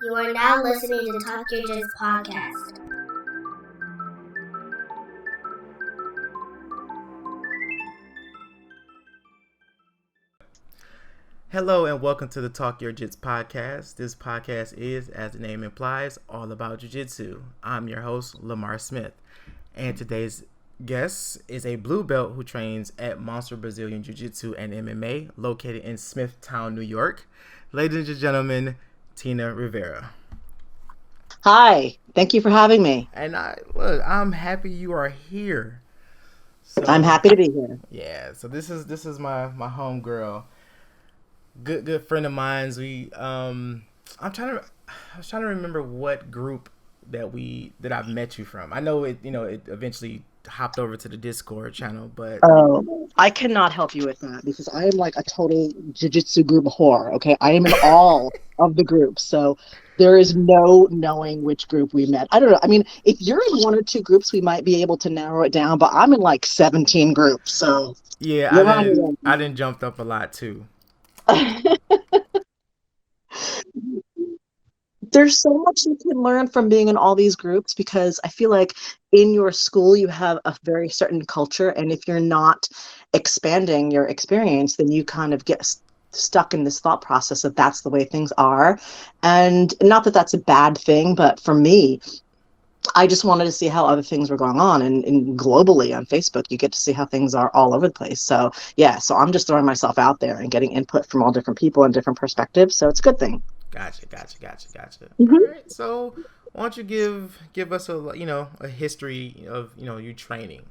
You are now listening to Talk Your Jits podcast. Hello and welcome to the Talk Your Jits podcast. This podcast is, as the name implies, all about jiu-jitsu. I'm your host, Lamar Smith, and today's guest is a blue belt who trains at Monster Brazilian Jiu-Jitsu and MMA located in Smithtown, New York. Ladies and gentlemen, Tina Rivera. Hi, thank you for having me. And I'm happy you are here. So, I'm happy to be here. Yeah, so this is my home girl. Good friend of mine's. I was trying to remember what group that I've met you from. I know it eventually hopped over to the Discord channel, but I cannot help you with that because I am like a total jiu-jitsu group whore. Okay, I am in all of the groups, so there is no knowing which group we met. I don't know. I mean, if you're in one or two groups, we might be able to narrow it down, but I'm in like 17 groups, so yeah, I didn't jumped up a lot too. There's so much you can learn from being in all these groups because I feel like in your school you have a very certain culture, and if you're not expanding your experience, then you kind of get stuck in this thought process that that's the way things are. And not that that's a bad thing, but for me, I just wanted to see how other things were going on, and globally on Facebook you get to see how things are all over the place. So yeah, so I'm just throwing myself out there and getting input from all different people and different perspectives, so it's a good thing. Gotcha. Mm-hmm. All right, so why don't you give us a history of you training?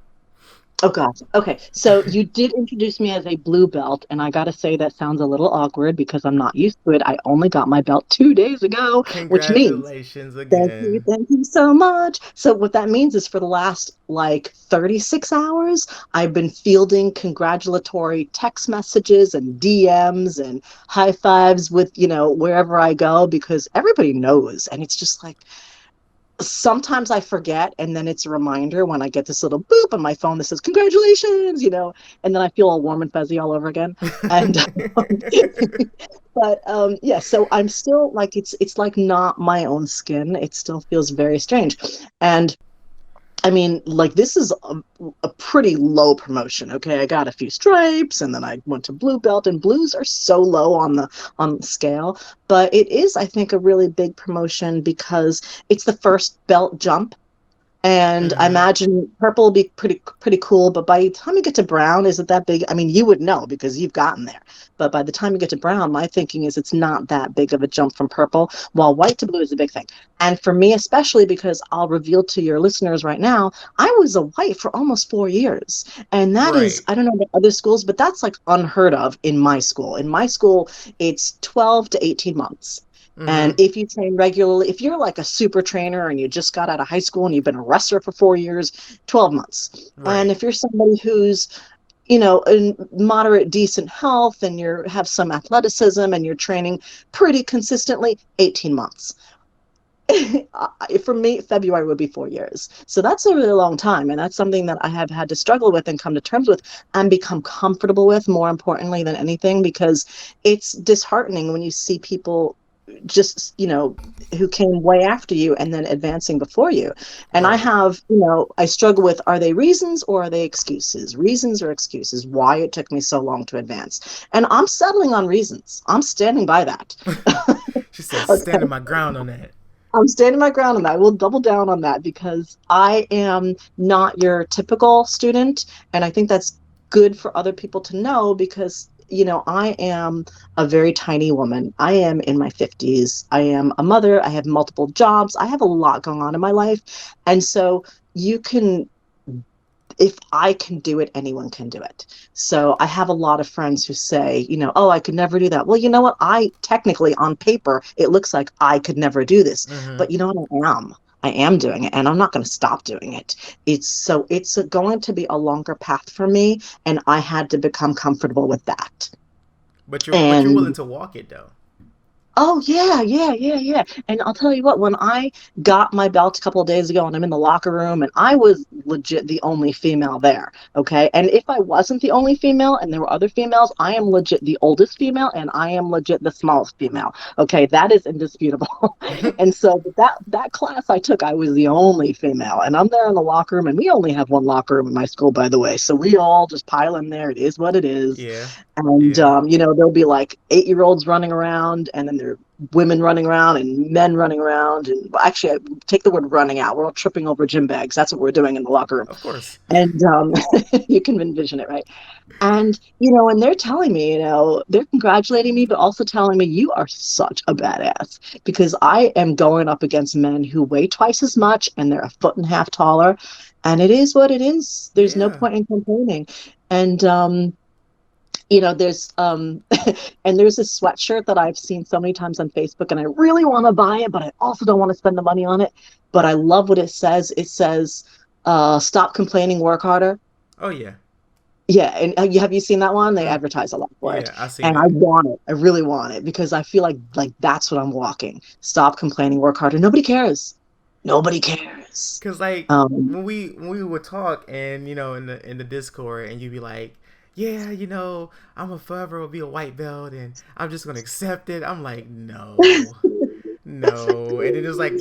Oh gosh. Okay. So you did introduce me as a blue belt, and I gotta say that sounds a little awkward because I'm not used to it. I only got my belt 2 days ago, which means Congratulations again. thank you so much. So what that means is for the last like 36 hours, I've been fielding congratulatory text messages and DMs and high fives with, wherever I go, because everybody knows. And it's just like, sometimes I forget, and then it's a reminder when I get this little boop on my phone that says congratulations, and then I feel all warm and fuzzy all over again. And but yeah, so I'm still like, it's like not my own skin. It still feels very strange. And I mean, like, this is a pretty low promotion. Okay, I got a few stripes, and then I went to blue belt, and blues are so low on the scale. But it is, I think, a really big promotion because it's the first belt jump. And I imagine purple will be pretty cool, but by the time you get to brown, is it that big? I mean, you would know because you've gotten there. But by the time you get to brown, my thinking is it's not that big of a jump from purple, while white to blue is a big thing. And for me, especially because I'll reveal to your listeners right now, I was a white for almost 4 years. And that is, Right. I don't know about other schools, but that's like unheard of in my school. In my school, it's 12 to 18 months. And if you train regularly, if you're like a super trainer and you just got out of high school and you've been a wrestler for 4 years, 12 months. And Right. if you're somebody who's, in moderate, decent health, and you have some athleticism and you're training pretty consistently, 18 months. For me, February would be 4 years. So that's a really long time. And that's something that I have had to struggle with and come to terms with and become comfortable with, more importantly than anything, because it's disheartening when you see people just who came way after you and then advancing before you. And I Right. have, I struggle with, are they reasons or are they excuses? Reasons or excuses why it took me so long to advance. And I'm settling on reasons. I'm standing by that. She said, Okay, standing my ground on that. I'm standing my ground on that. I will double down on that because I am not your typical student, and I think that's good for other people to know because I am a very tiny woman. I am in my 50s. I am a mother. I have multiple jobs. I have a lot going on in my life. And so if I can do it, anyone can do it. So I have a lot of friends who say, oh, I could never do that. Well, you know what? I technically, on paper, it looks like I could never do this. But you know what? I am doing it, and I'm not going to stop doing it. It's going to be a longer path for me, and I had to become comfortable with that. But you're willing And to walk it though. Oh yeah. And I'll tell you what, when I got my belt a couple of days ago and I'm in the locker room and I was legit the only female there, okay? And if I wasn't the only female and there were other females, I am legit the oldest female and I am legit the smallest female. Okay, that is indisputable. And so that class I took, I was the only female. And I'm there in the locker room and we only have one locker room in my school, by the way. So we all just pile in there. It is what it is. Yeah. And Yeah. there'll be like 8-year-olds running around, and then there are women running around and men running around. And well, actually, I take the word running out. We're all tripping over gym bags. That's what we're doing in the locker room. Of course. And you can envision it, right? And and they're telling me, they're congratulating me, but also telling me you are such a badass because I am going up against men who weigh twice as much and they're a foot and a half taller, and it is what it is. There's no Yeah. point in complaining. And there's and there's this sweatshirt that I've seen so many times on Facebook and I really want to buy it, but I also don't want to spend the money on it. But I love what it says. It says, stop complaining, work harder. Oh yeah. Yeah, and have you seen that one? They Mm. advertise a lot for it. Yeah, I seen And I it. want it. I really want it because I feel like that's what I'm walking. Stop complaining, work harder. Nobody cares. Nobody cares. Cause like Um, when we would talk and in the Discord and you'd be like, yeah, I'm a forever will be a white belt and I'm just gonna accept it. I'm like, no, no, and it was like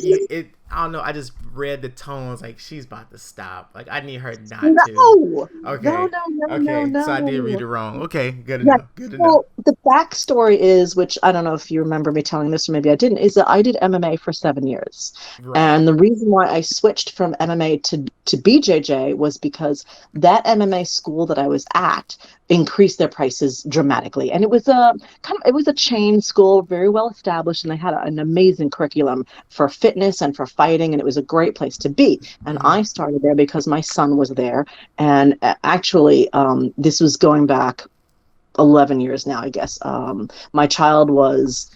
I don't know. I just read the tones like she's about to stop. Like I need her not to. no, no, Okay, no, no, no, okay. So I did read no. it wrong. Okay, good Yeah. enough. Good enough. Well, the backstory is, which I don't know if you remember me telling this or maybe I didn't, is that I did MMA for 7 years. Right. And the reason why I switched from MMA to BJJ was because that MMA school that I was at increased their prices dramatically. And it was a chain school, very well established, and they had an amazing curriculum for fitness and for fighting, and it was a great place to be. And Mm-hmm. I started there because my son was there. And actually, this was going back 11 years now, I guess. My child was,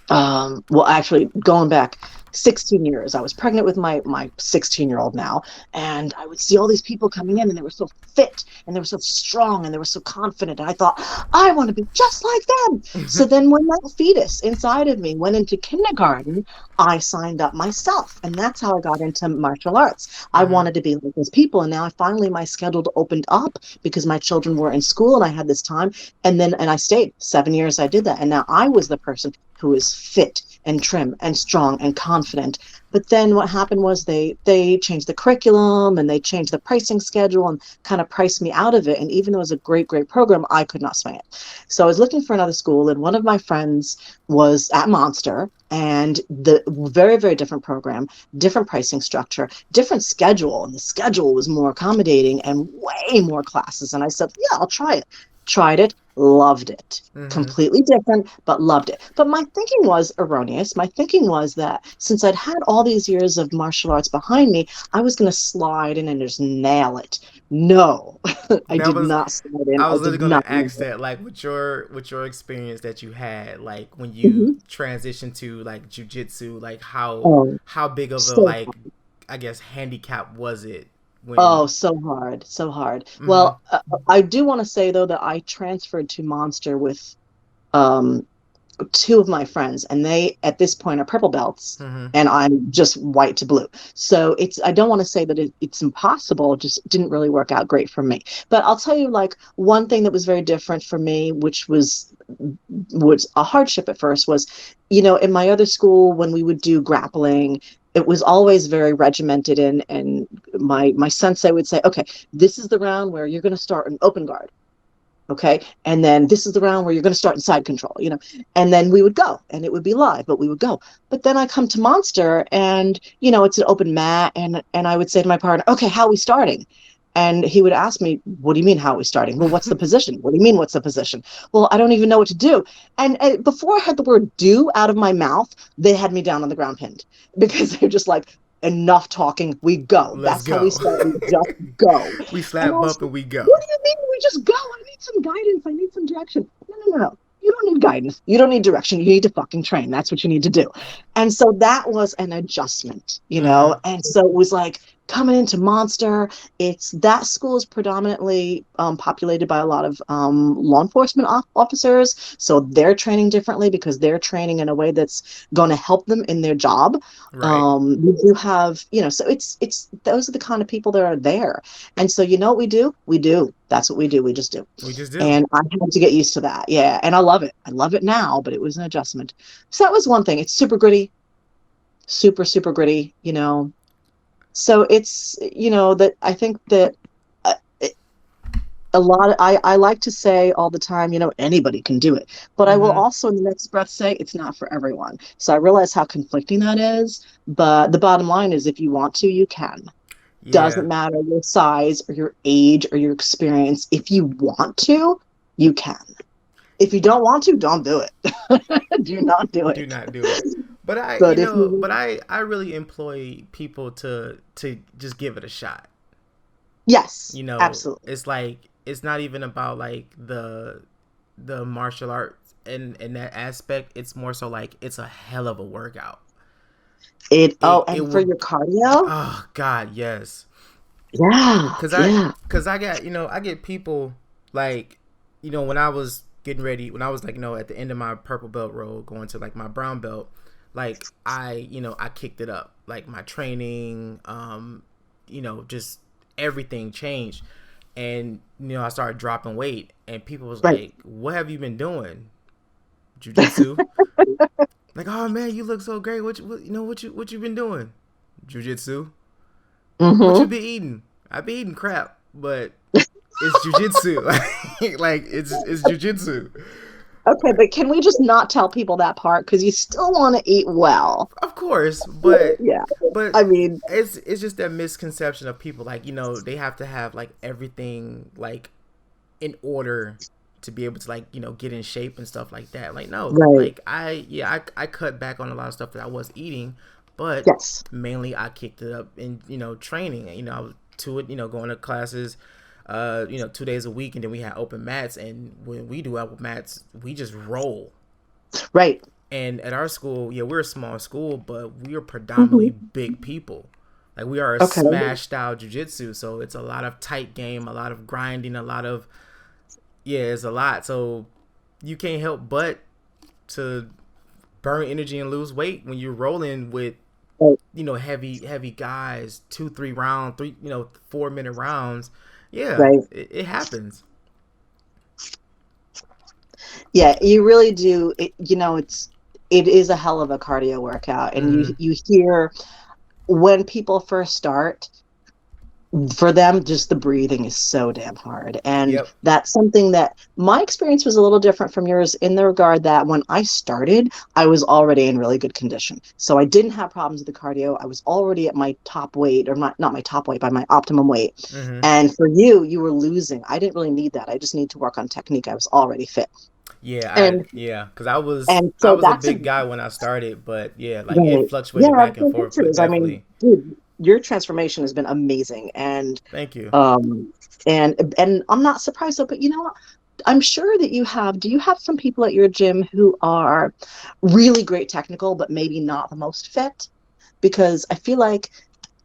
well, actually, going back 16 years. I was pregnant with my 16-year-old now, and I would see all these people coming in, and they were so fit, and they were so strong, and they were so confident. And I thought, I want to be just like them. So then when that fetus inside of me went into kindergarten, I signed up myself, and that's how I got into martial arts. I Mm-hmm. wanted to be like those people, and now finally my schedule opened up because my children were in school, and I had this time, and I stayed 7 years. I did that, and now I was the person who is fit and trim and strong and confident. But then what happened was they changed the curriculum and they changed the pricing schedule and kind of priced me out of it. And even though it was a great, great program, I could not swing it. So I was looking for another school, and one of my friends was at Monster, and the very, very different program, different pricing structure, different schedule. And the schedule was more accommodating and way more classes. And I said, yeah, I'll try it. Tried it, loved it. Mm-hmm. Completely different, but loved it. But my thinking was erroneous. My thinking was that since I'd had all these years of martial arts behind me, I was going to slide in and just nail it. No, I That did was not slide in. I I was literally did gonna not nail ask it. that, like, with your experience that you had, like when you Mhm. transitioned to like jujitsu, like how Oh, how big of a so like I guess handicap was it when? Oh, so hard, so hard. Mm-hmm. Well, I do want to say though that I transferred to Monster with um, two of my friends, and they at this point are purple belts, Mm-hmm. and I'm just white to blue. So I don't want to say that it's impossible. It just didn't really work out great for me. But I'll tell you, like one thing that was very different for me, which was a hardship at first, was in my other school when we would do grappling. It was always very regimented, and my sensei would say, okay, this is the round where you're going to start an open guard. Okay. And then this is the round where you're going to start in side control, and then we would go and it would be live, but we would go. But then I come to Monster and, it's an open mat. And I would say to my partner, okay, how are we starting? And he would ask me, what do you mean, how are we starting? Well, what's the position? What do you mean, what's the position? Well, I don't even know what to do. And before I had the word do out of my mouth, they had me down on the ground pinned because they're just like, enough talking, we go. Let's That's how we go. start. We just go. We And I slap was bump and we go. what do you mean we just go? I need some guidance. I need some direction. No. You don't need guidance. You don't need direction. You need to fucking train. That's what you need to do. And so that was an adjustment. Mm-hmm. And so it was like coming into Monster. It's that school is predominantly populated by a lot of law enforcement officers, so they're training differently because they're training in a way that's going to help them in their job. Right. We do have, so it's those are the kind of people that are there, and so you know what we do? We do. That's what we do. We just do. We just do. And I had to get used to that. Yeah, and I love it. I love it now, but it was an adjustment. So that was one thing. It's super gritty, super super gritty. So it's, that I think that uh, it- a lot of, I like to say all the time, anybody can do it, but I will Mm-hmm. also in the next breath say it's not for everyone. So I realize how conflicting that is, but the bottom line is if you want to, you can. Yeah. Doesn't matter your size or your age or your experience. If you want to, you can. If you don't want to, don't do it. Do not do Do it. not do it. But But if you, I really employ people to just give it a shot. yes, You know, absolutely. it's like it's not even about like the martial arts in that aspect. It's more so like it's a hell of a workout. It And for will. your cardio, Oh God, yes. yeah, Cause I yeah, cause I got I get people like when I was getting ready, when I was like at the end of my purple belt road going to like my brown belt, like I kicked it up, like my training, just everything changed. And I started dropping weight, and people was right. like, what have you been doing? Jiu-jitsu. Like, oh man, you look so great. What you been doing? Jiu-jitsu. What you Hmm. been eating? I been eating crap, but it's jujitsu. Like it's jujitsu. Okay, but can we just not tell people that part? Because you still want to eat well. Of course, but Yeah, but I mean, it's just that misconception of people, like they have to have like everything like in order to be able to like get in shape and stuff like that. Like no, right. like I cut back on a lot of stuff that I was eating, but Yes, mainly I kicked it up in training. I was to it, going to classes 2 days a week, and then we had open mats, and when we do open mats we just roll. right. And at our school, yeah, we're a small school, but we are predominantly Hmm. big people. Like we are a Okay, smash style jujitsu, so it's a lot of tight game, a lot of grinding, a lot of it's a lot. So you can't help but to burn energy and lose weight when you're rolling with right, heavy guys, 2 3 round 3 4 minute rounds. Yeah, right. it happens. Yeah, you really do. It is a hell of a cardio workout, and you Mm-hmm. you hear when people first start, for them, just the breathing is so damn hard. And Yep. that's something that my experience was a little different from yours in the regard that when I started, I was already in really good condition. So I didn't have problems with the cardio. I was already at my top weight, or not my top weight, by my optimum weight. Mm-hmm. And for you were losing. I didn't really need that. I just need to work on technique. I was already fit. And Because I was and I so was a that's a big guy when I started, but yeah, like it right. fluctuated Yeah, back I've and seen forth, but pictures. I mean, definitely. dude, your transformation has been amazing. And Thank you. Um, and I'm not surprised though, but you know what? I'm sure that do you have some people at your gym who are really great technical, but maybe not the most fit? Because I feel like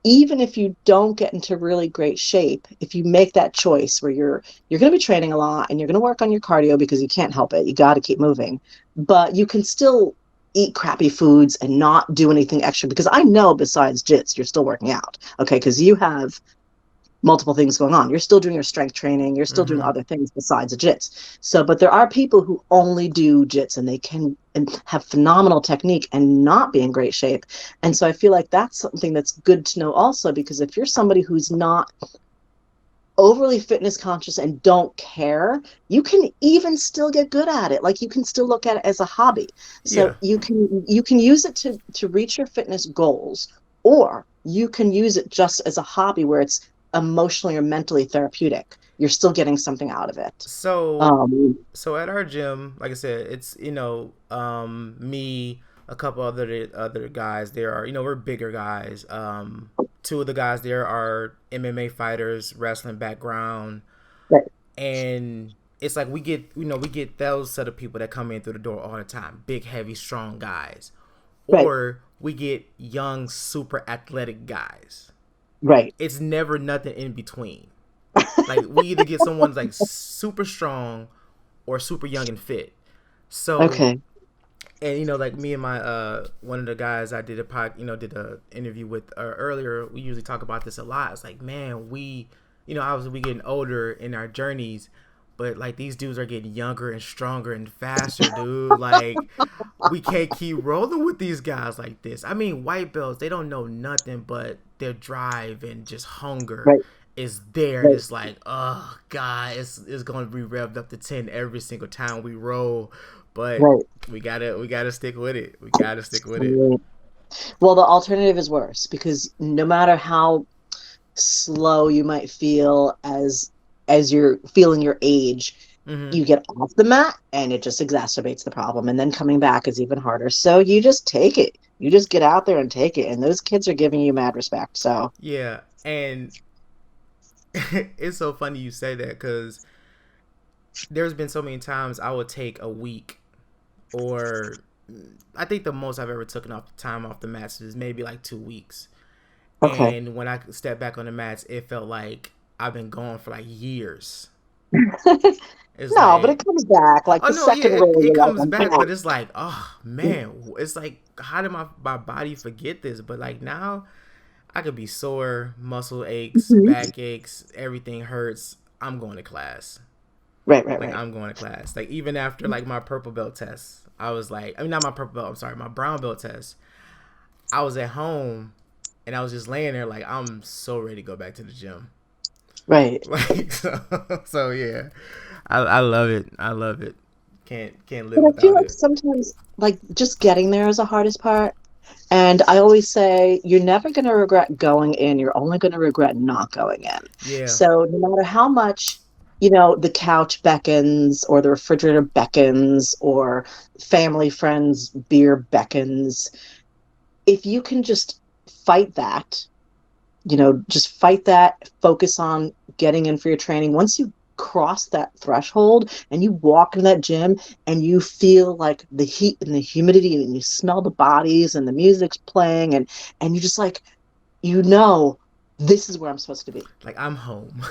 even if you don't get into really great shape, if you make that choice where you're going to be training a lot and you're going to work on your cardio because you can't help it, you got to keep moving, but you can still eat crappy foods and not do anything extra because I know besides jits, you're still working out. Okay, because you have multiple things going on. You're still doing your strength training. You're still doing Mm-hmm. other things besides jits. So, but there are people who only do jits and they can and have phenomenal technique and not be in great shape. And so I feel like that's something that's good to know also, because if you're somebody who's not overly fitness conscious and don't care, you can even still get good at it. Like you can still look at it as a hobby. So Yeah. you can use it to reach your fitness goals, or you can use it just as a hobby where it's emotionally or mentally therapeutic. You're still getting something out of it. So Um, so at our gym, like I said, it's me, a couple other guys. There are we're bigger guys. Two of the guys there are MMA fighters, wrestling background, but and it's like we get those set of people that come in through the door all the time, big, heavy, strong guys, right, or we get young, super athletic guys. Right. It's never nothing in between. Like we either get someone like super strong or super young and fit. So, Okay. and like me and my one of the guys I did did a interview with earlier, we usually talk about this a lot. It's like, man, we obviously we getting older in our journeys, but like these dudes are getting younger and stronger and faster, dude. Like we can't keep rolling with these guys like this. I mean, white belts, they don't know nothing but their drive and just hunger Right. is there, and Right. it's like, oh god, it's going to be revved up to 10 every single time we roll. But Right. we gotta stick with it. We gotta stick with it. Right. Well, the alternative is worse because no matter how slow you might feel as you're feeling your age, Mm-hmm. you get off the mat and it just exacerbates the problem. And then coming back is even harder. So you just take it. You just get out there and take it. And those kids are giving you mad respect. So Yeah, and it's so funny you say that because there's been so many times I would take a week, or I think the most I've ever taken off time off the mats is maybe like 2 weeks. okay. And when I stepped back on the mats, it felt like I've been gone for like years. It's No, but like, it comes back. Like oh the no, yeah, second roll, it you're like, comes I'm back, but out. it's like, oh man, it's like, how did my body forget this? But like now, I could be sore, muscle aches, Mhm. back aches, everything hurts. I'm going to class. Right, right, Like right. I'm going to class. Like even after like my purple belt test, I was like, I mean not my purple belt. I'm sorry, my brown belt test. I was at home, and I was just laying there like I'm so ready to go back to the gym. Right. Like so yeah, I love it. I love it. Can't live But I feel without like it. sometimes, like, just getting there is the hardest part. And I always say, you're never going to regret going in. You're only going to regret not going in. Yeah. So no matter how much, the couch beckons or the refrigerator beckons or family, friends, beer beckons, if you can just fight that, just fight that, focus on getting in for your training. Once you cross that threshold and you walk in that gym and you feel like the heat and the humidity and you smell the bodies and the music's playing and you just like, this is where I'm supposed to be. Like I'm home.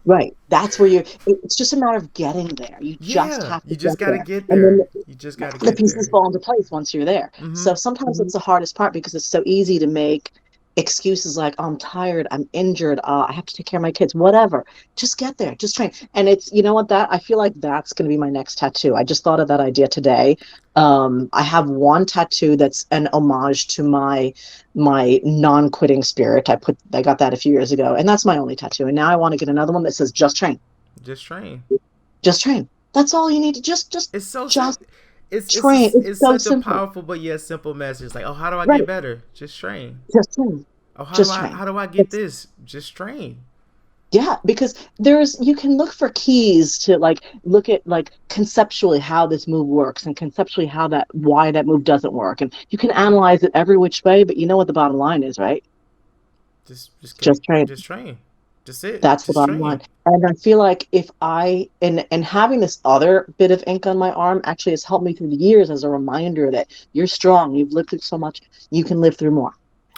Right. That's where it's just a matter of getting there. You just Yeah, have to you get just gotta there. get And then there. You just gotta the get pieces there. fall into place once you're there. Mm-hmm. So sometimes it's the hardest part because it's so easy to make excuses like, oh, I'm tired, I'm injured, I have to take care of my kids, whatever. Just get there, just train. And it's, you know what, that I feel like that's going to be my next tattoo. I just thought of that idea today. I have one tattoo that's an homage to my non-quitting spirit. I got that a few years ago, and that's my only tattoo. And now I want to get another one that says just train. Just train. Just train. That's all you need to It's so just simple. It's train. It's it's so such a simple. powerful but yet simple message. It's like, oh, how do I get Right. better? Just train. Just train. Oh, Just how train. do I get It's this? Just train. Yeah, because you can look for keys to like look at like conceptually how this move works and conceptually why that move doesn't work. And you can analyze it every which way, but you know what the bottom line is, right? Just train. Just train. Just it. That's the Just bottom train. line. And I feel like if I and having this other bit of ink on my arm actually has helped me through the years as a reminder that you're strong, you've lived through so much, you can live through more.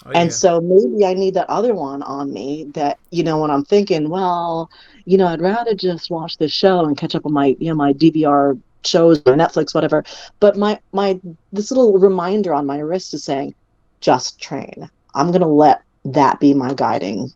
Oh And yeah. so maybe I need that other one on me that, when I'm thinking, well, I'd rather just watch this show and catch up on my DVR shows or Netflix, whatever. But this little reminder on my wrist is saying, just train. I'm going to let that be my guiding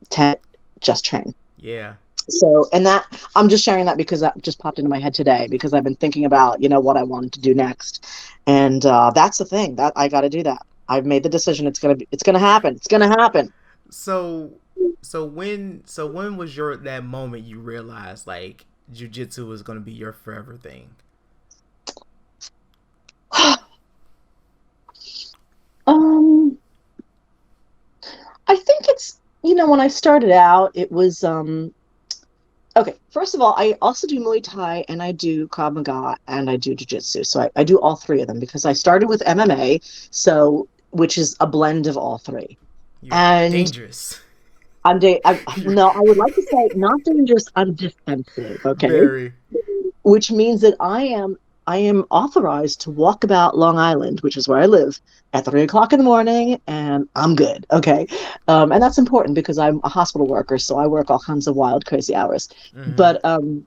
tent, just train. Yeah. So, and that I'm just sharing that because that just popped into my head today because I've been thinking about, what I wanted to do next. And that's the thing that I got to do that. I've made the decision. It's gonna happen. It's gonna happen. So when was your that moment you realized like jujitsu was gonna be your forever thing? um, I think it's, when I started out, it was okay. First of all, I also do Muay Thai and I do Krav Maga and I do Jiu-Jitsu. So I do all three of them because I started with MMA, so which is a blend of all three. You're And dangerous. You're no, I would like to say not dangerous. I'm defensive. Okay, very. which means that I am. I am authorized to walk about Long Island, which is where I live, at 3 o'clock in the morning, and I'm good. Okay, and that's important because I'm a hospital worker, so I work all kinds of wild, crazy hours. Mm-hmm.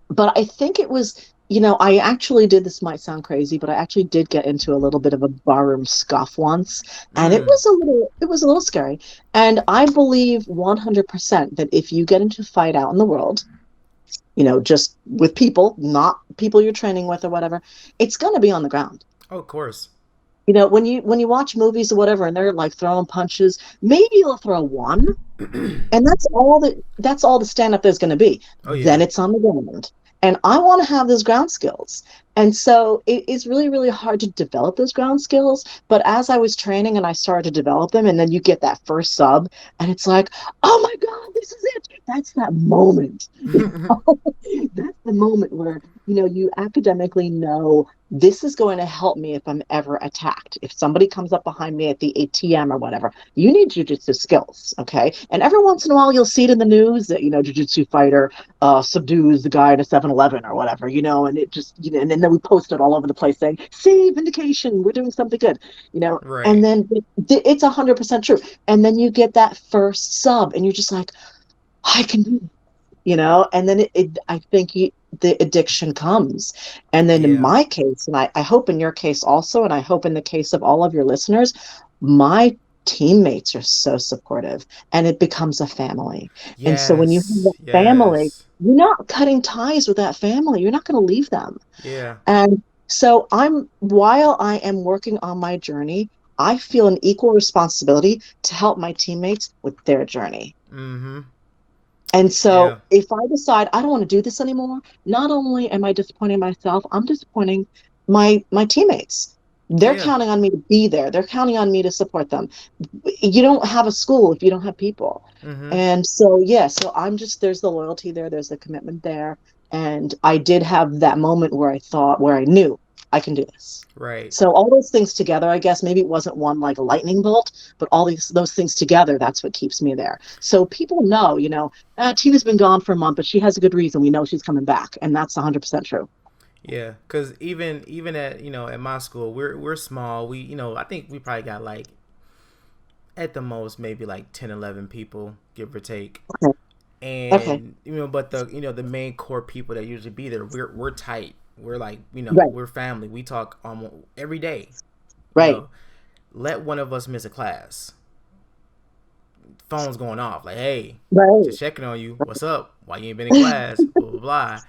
But I think it was, I actually did, this might sound crazy, but I actually did get into a little bit of a barroom scuff once, and it Mm. was a little scary. And I believe 100% that if you get into a fight out in the world, just with people, not people you're training with or whatever, it's going to be on the ground. Oh, of course. When you watch movies or whatever and they're like throwing punches, maybe they'll throw one, and that's all the stand up there's going to be. Oh yeah. Then it's on the ground. And I want to have those ground skills. And so it's really, really hard to develop those ground skills. But as I was training and I started to develop them, and then you get that first sub, and it's like, oh my God, this is it. That's that moment. That's the moment where, you academically know this is going to help me if I'm ever attacked. If somebody comes up behind me at the ATM or whatever, you need jujitsu skills, okay? And every once in a while, you'll see it in the news that, jujitsu fighter subdues the guy at a 7-Eleven or whatever, and it just, and then we post it all over the place saying, see, vindication, we're doing something good, and Right. then it's 100% true. And then you get that first sub and you're just like, I can do it, and then I think the addiction comes. And then in Yeah. my case, and I hope in your case also, and I hope in the case of all of your listeners, my teammates are so supportive and it becomes a family. And so when you have Yes. that family, Yes. you're not cutting ties with that family. You're not going to leave them. Yeah. And so while I am working on my journey, I feel an equal responsibility to help my teammates with their journey. Mm-hmm. And so Yeah. if I decide I don't want to do this anymore, not only am I disappointing myself, I'm disappointing my teammates. They're Yeah. counting on me to be there. They're counting on me to support them. You don't have a school if you don't have people. Mm-hmm. And so yeah, so there's the loyalty there, there's the commitment there. And I did have that moment where I knew I can do this. Right. So all those things together, I guess maybe it wasn't one like a lightning bolt, but all those things together, that's what keeps me there. So people know, Tina's been gone for a month, but she has a good reason. We know she's coming back, and that's 100% true. Yeah. Because even at at my school, we're small. I think we probably got like at the most maybe like 10, 11 people, give or take. Okay. Okay. And but the main core people that usually be there, we're tight. We're like Right. we're family. We talk almost every day. You Right. know, let one of us miss a class, phone's going off like, hey, Right. just checking on you. What's up? Why you ain't been in class? Blah blah blah.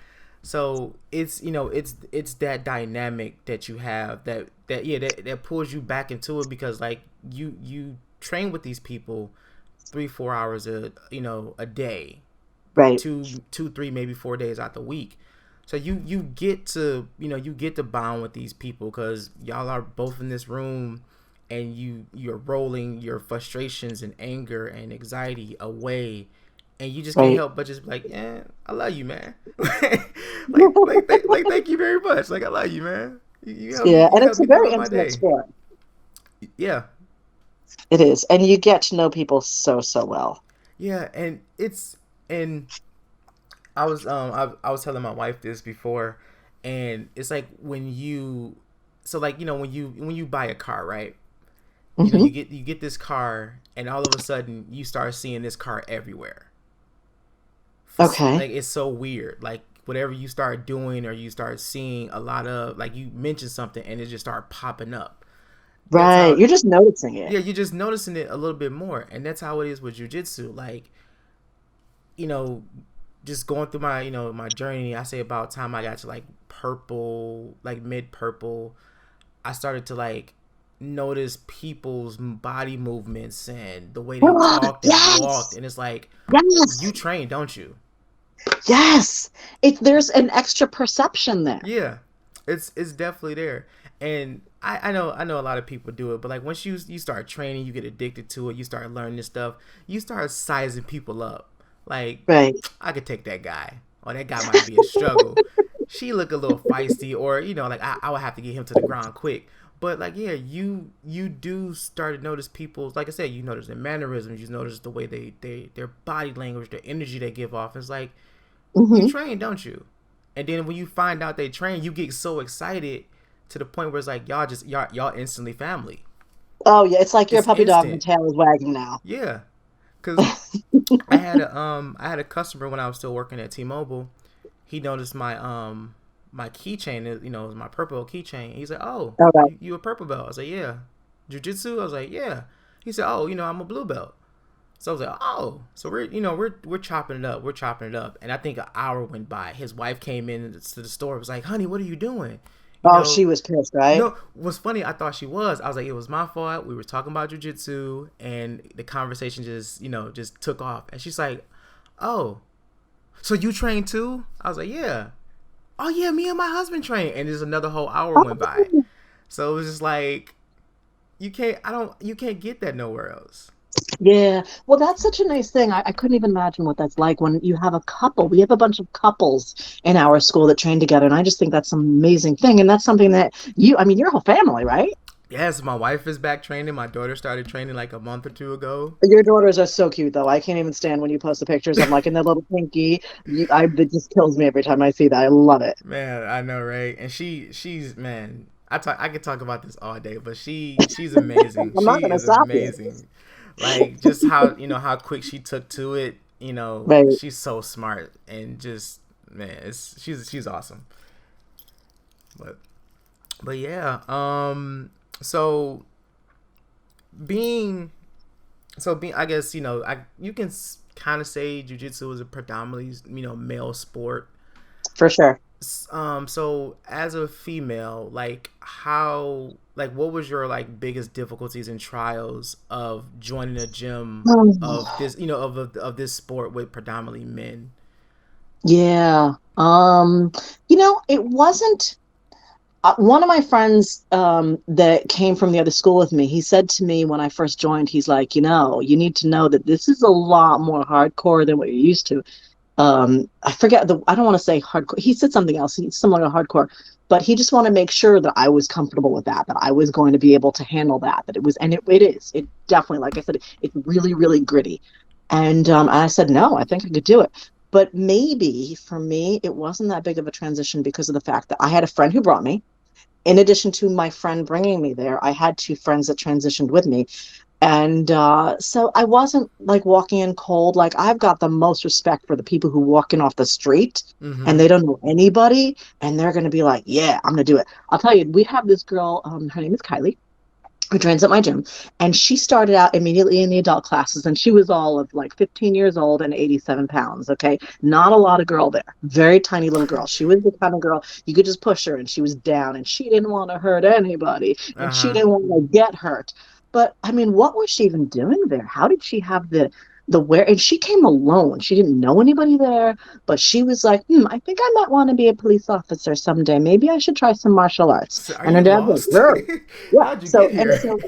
So it's it's that dynamic that you have that pulls you back into it, because like you train with these people 3-4 hours a day, Right. two 3 maybe 4 days out the week. So you get to you get to bond with these people because y'all are both in this room, and you're rolling your frustrations and anger and anxiety away, and you just can't Right. help but just be like, yeah, I love you, man. like thank you very much. Like, I love you, man. Yeah, You and help it's me a through very all my intimate day. sport. Yeah. It is, and you get to know people so, so well. Yeah, and I was telling my wife this before, and it's like when you so like when you buy a car, right? Hmm. You get this car, and all of a sudden you start seeing this car everywhere. Okay. Like, it's so weird. Like, whatever you start doing, or you start seeing a lot of, like, you mention something and it just start popping up. That's Right. how. You're just noticing it. Yeah, you're just noticing it a little bit more, and that's how it is with jujitsu. Like, you know, just going through my my journey, I say about time I got to like purple, like mid purple, I started to like notice people's body movements and the way they talked and walked, Yes. and it's like, you Yes. train, don't you? Yes. There's an extra perception there. Yeah, it's definitely there. And I know a lot of people do it, but like once you start training, you get addicted to it, you start learning this stuff, you start sizing people up. Like, Right. I could take that guy, or that guy might be a struggle. She look a little feisty, or like I would have to get him to the ground quick. But like, yeah, you do start to notice people. Like I said, you notice their mannerisms, you notice the way their body language, their energy they give off. It's like, you Hmm. train, don't you? And then when you find out they train, you get so excited to the point where it's like y'all instantly family. Oh yeah, it's like your It's puppy dog, the instant. tail is wagging now. Yeah, because I had a customer when I was still working at T-Mobile. He noticed my keychain, my purple keychain. He's like, "Oh, All right. you a purple belt?" I was like, "Yeah." Jiu-jitsu? I was like, "Yeah." He said, "Oh, I'm a blue belt." So I was like, "Oh." So we're chopping it up. We're chopping it up. And I think an hour went by. His wife came in to the store. Was like, "Honey, what are you doing?" You Oh, know, she was pissed, right? what's funny, I thought she was. I was like, it was my fault. We were talking about jujitsu, and the conversation just took off. And she's like, "Oh, so you train too?" I was like, "Yeah." "Oh yeah, me and my husband train." And there's another whole hour went by. So it was just like, you can't get that nowhere else. Yeah. Well, that's such a nice thing. I couldn't even imagine what that's like when you have a couple. We have a bunch of couples in our school that train together, and I just think that's an amazing thing. And that's something that I mean, your whole family, right? Yes, my wife is back training. My daughter started training like a month or two ago. Your daughters are so cute, though. I can't even stand when you post the pictures. I'm like in their little pinky. It just kills me every time I see that. I love it. Man, I know, right? And she's man. I could talk about this all day, but she's amazing. I'm not She gonna is stop you. amazing. Like just how quick she took to it. Right. She's so smart and just man, she's awesome. But yeah, so being being I guess you can kind of say jujitsu is a predominantly male sport. For sure. So as a female, like what was your like biggest difficulties and trials of joining a gym of this of this sport with predominantly men? Yeah. It wasn't one of my friends that came from the other school with me. He said to me when I first joined, he's like, you need to know that this is a lot more hardcore than what you're used to. I forget I don't want to say hardcore. He said something else. He's similar to hardcore, but he just wanted to make sure that I was comfortable with that I was going to be able to handle that it was, and it is, it definitely, like I said, it's really, really gritty. And I said, no, I think I could do it. But maybe for me, it wasn't that big of a transition because of the fact that I had a friend who brought me. In addition to my friend bringing me there, I had two friends that transitioned with me. And so I wasn't like walking in cold. Like I've got the most respect for the people who walk in off the street and Mm-hmm. they don't know anybody and they're going to be like, yeah, I'm going to do it. I'll tell you, we have this girl, her name is Kylie, who trains at my gym, and she started out immediately in the adult classes, and she was all of like 15 years old and 87 pounds. Okay, not a lot of girl there, very tiny little girl. She was the kind of girl you could just push her and she was down, and she didn't want to hurt anybody, Uh and she huh. didn't want to get hurt. But I mean, what was she even doing there? How did she have the where? And she came alone, she didn't know anybody there, but she was like, I think I might want to be a police officer someday. Maybe I should try some martial arts. So are And her you dad's like, lost? sure. Yeah. How'd you So get and here? so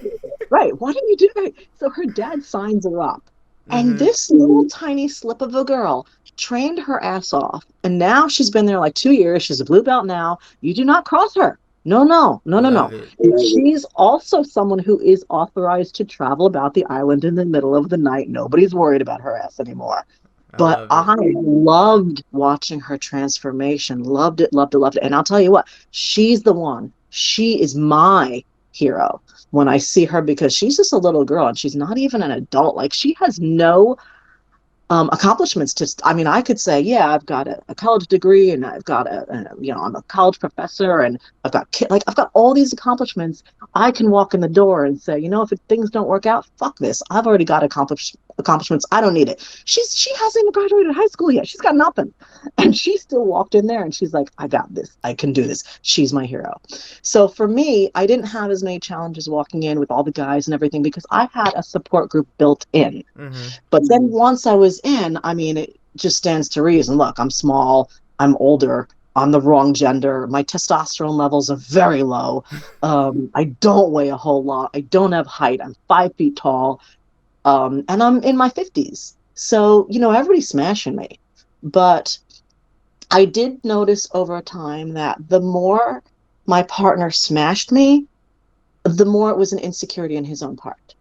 Right. What are you doing? So her dad signs her up. And Mm-hmm. this little tiny slip of a girl trained her ass off. And now she's been there like 2 years. She's a blue belt now. You do not cross her. No, no, no, no, Love no. it. And she's also someone who is authorized to travel about the island in the middle of the night. Nobody's worried about her ass anymore. I But love it. I loved watching her transformation. Loved it, loved it, loved it. And I'll tell you what, she's the one. She is my hero when I see her because she's just a little girl and she's not even an adult. Like she has no accomplishments to, I mean, I could say, yeah, I've got a college degree and I've got I'm a college professor and I've got like I've got all these accomplishments. I can walk in the door and say, if things don't work out, fuck this, I've already got accomplishments, I don't need it. She hasn't even graduated high school yet, she's got nothing, and she still walked in there and she's like, I got this, I can do this. She's my hero. So for me, I didn't have as many challenges walking in with all the guys and everything because I had a support group built in. Mm-hmm. But then once I was in, I mean, it just stands to reason. Look, I'm small, I'm older, I'm the wrong gender, my testosterone levels are very low. I don't weigh a whole lot, I don't have height, I'm 5 feet tall, and I'm in my 50s. So, everybody's smashing me. But I did notice over time that the more my partner smashed me, the more it was an insecurity in his own part.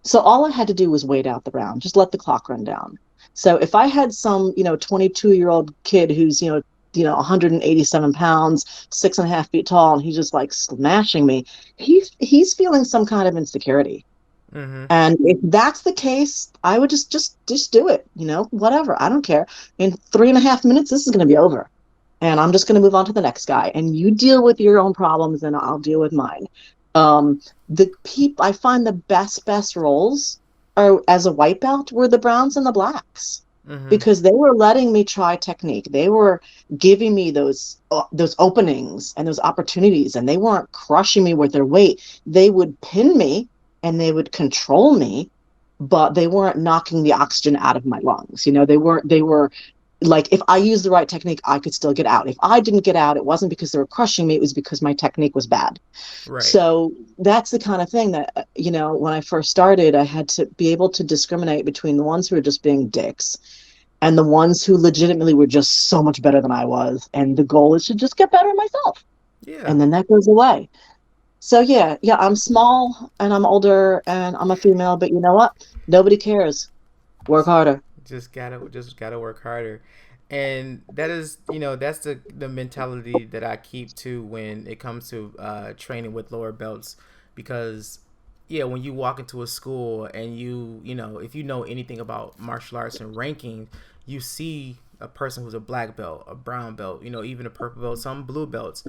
So all I had to do was wait out the round, just let the clock run down. So if I had some, 22-year-old kid who's, 187 pounds, 6.5 feet tall, and he's just like smashing me. He's feeling some kind of insecurity. Mm-hmm. And if that's the case, I would just do it, whatever. I don't care. In 3.5 minutes, this is going to be over. And I'm just going to move on to the next guy. And you deal with your own problems and I'll deal with mine. I find the best roles are as a white belt were the browns and the blacks Mm-hmm. because they were letting me try technique. They were giving me those openings and those opportunities, and they weren't crushing me with their weight. They would pin me and they would control me, but they weren't knocking the oxygen out of my lungs. They were like, if I used the right technique, I could still get out. If I didn't get out, it wasn't because they were crushing me, it was because my technique was bad. Right. So that's the kind of thing that, when I first started, I had to be able to discriminate between the ones who were just being dicks and the ones who legitimately were just so much better than I was. And the goal is to just get better myself. Yeah. And then that goes away. So yeah, I'm small and I'm older and I'm a female, but you know what? Nobody cares. Work harder. Just gotta work harder. And that is, that's the mentality that I keep too when it comes to training with lower belts, because yeah, when you walk into a school and if you know anything about martial arts and ranking, you see a person who's a black belt, a brown belt, even a purple belt, some blue belts.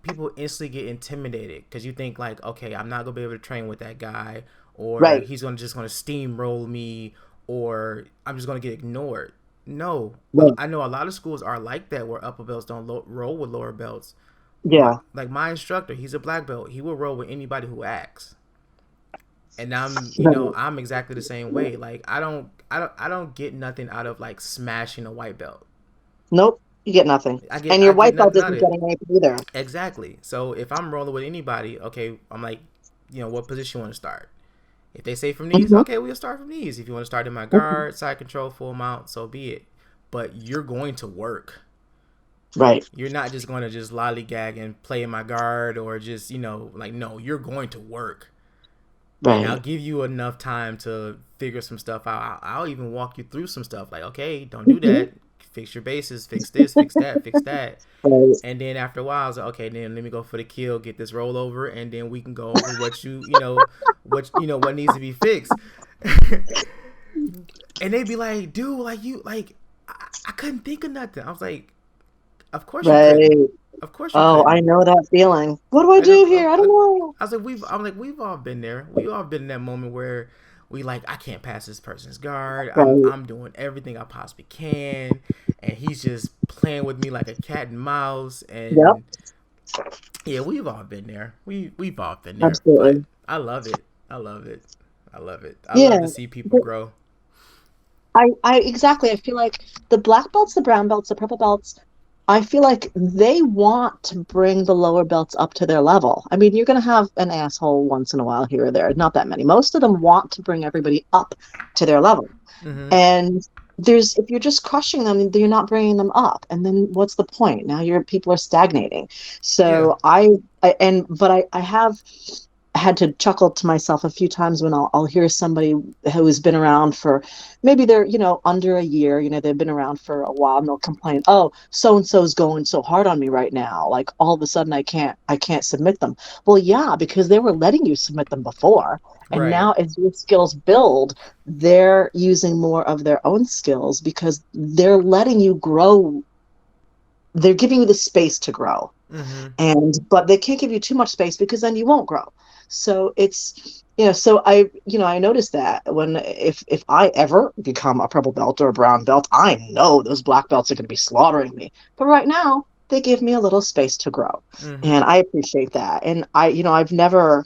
People instantly get intimidated because you think like, okay, I'm not gonna be able to train with that guy, or Right. he's gonna steamroll me, or I'm just gonna get ignored. No, Right. I know a lot of schools are like that where upper belts don't roll with lower belts. Yeah. Like my instructor, he's a black belt. He will roll with anybody who asks. And Right. I'm exactly the same way. Like I don't get nothing out of like smashing a white belt. Nope. You get nothing. I get And I your get white belt nothing out isn't of it. getting anything either. Exactly. So if I'm rolling with anybody, okay, I'm like, what position you want to start? If they say from knees, Mhm. okay, we'll start from knees. If you want to start in my Mhm. guard, side control, full mount, so be it. But you're going to work. Right. You're not just going to just lollygag and play in my guard or just, like, no, you're going to work. And I'll Right. give you enough time to figure some stuff out. I'll even walk you through some stuff. Like, okay, don't do Mhm. that. Fix your bases. Fix this. Fix that. Fix that. Right. And then after a while, I was like, okay, then let me go for the kill, get this rollover, and then we can go over what needs to be fixed. And they'd be like, dude, like I couldn't think of nothing. I was like, of course you couldn't. Right. Of course you Oh, I couldn't. know that feeling. What do I Like, do here? I don't know. I was like, we've all been there. We all been in that moment where we like, I can't pass this person's guard. Right. I'm doing everything I possibly can, and he's just playing with me like a cat and mouse. Yep. And yeah, we've all been there. We've all been there. But Absolutely. I love it. I love it. I love it. I love Yeah. to see people grow. I exactly. I feel like the black belts, the brown belts, the purple belts, I feel like they want to bring the lower belts up to their level. I mean, you're going to have an asshole once in a while here or there, not that many. Most of them want to bring everybody up to their level. Mm-hmm. And if you're just crushing them, you're not bringing them up. And then what's the point? Now people are stagnating. Yeah. So but I have had to chuckle to myself a few times when I'll hear somebody who has been around for maybe they're under a year, they've been around for a while, and they'll complain, oh, so and so is going so hard on me right now, like all of a sudden I can't submit them. Well, yeah, because they were letting you submit them before, and Right. now as your skills build, they're using more of their own skills because they're letting you grow. They're giving you the space to grow, Mm-hmm. but they can't give you too much space because then you won't grow. So it's so I noticed that when if I ever become a purple belt or a brown belt, I know those black belts are going to be slaughtering me, but right now they give me a little space to grow, Mm-hmm. and I appreciate that. And I've never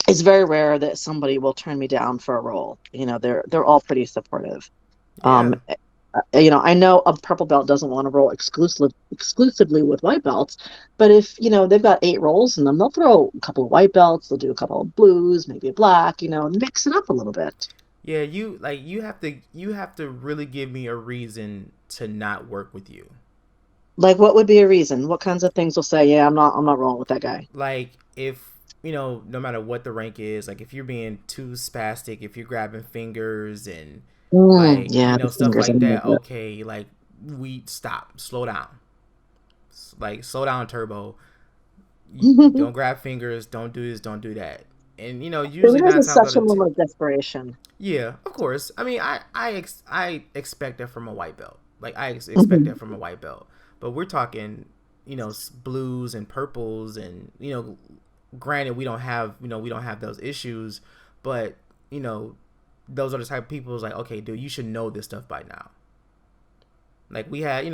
it's very rare that somebody will turn me down for a role. They're all pretty supportive. um Yeah. I know a purple belt doesn't want to roll exclusively with white belts, but if they've got 8 rolls in them, they'll throw a couple of white belts, they'll do a couple of blues, maybe a black, mix it up a little bit. Yeah. You have to really give me a reason to not work with you. Like, what would be a reason? What kinds of things will say, yeah, I'm not rolling with that guy? Like if no matter what the rank is, like if you're being too spastic, if you're grabbing fingers and like Yeah, the stuff fingers. I like don't like that, that. okay, like we slow down. Like, slow down, Turbo. You don't grab fingers, don't do this, don't do that. And, usually Fingers 9 is times such out a of 10, moment of desperation. yeah, of course. I mean, I expect that from a white belt. Like, I expect that from a white belt. But we're talking, blues and purples, and, granted, we don't have those issues, but, those are the type of people who's like, okay, dude, you should know this stuff by now. Like, we had,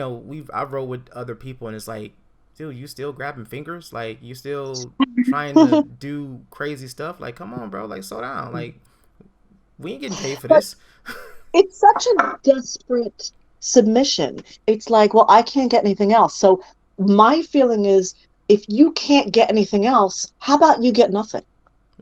I've rode with other people, and it's like, dude, you still grabbing fingers? Like, you still trying to do crazy stuff? Like, come on, bro. Like, slow down. Like, we ain't getting paid for But this. it's such a desperate submission. It's like, well, I can't get anything else. So my feeling is, if you can't get anything else, how about you get nothing?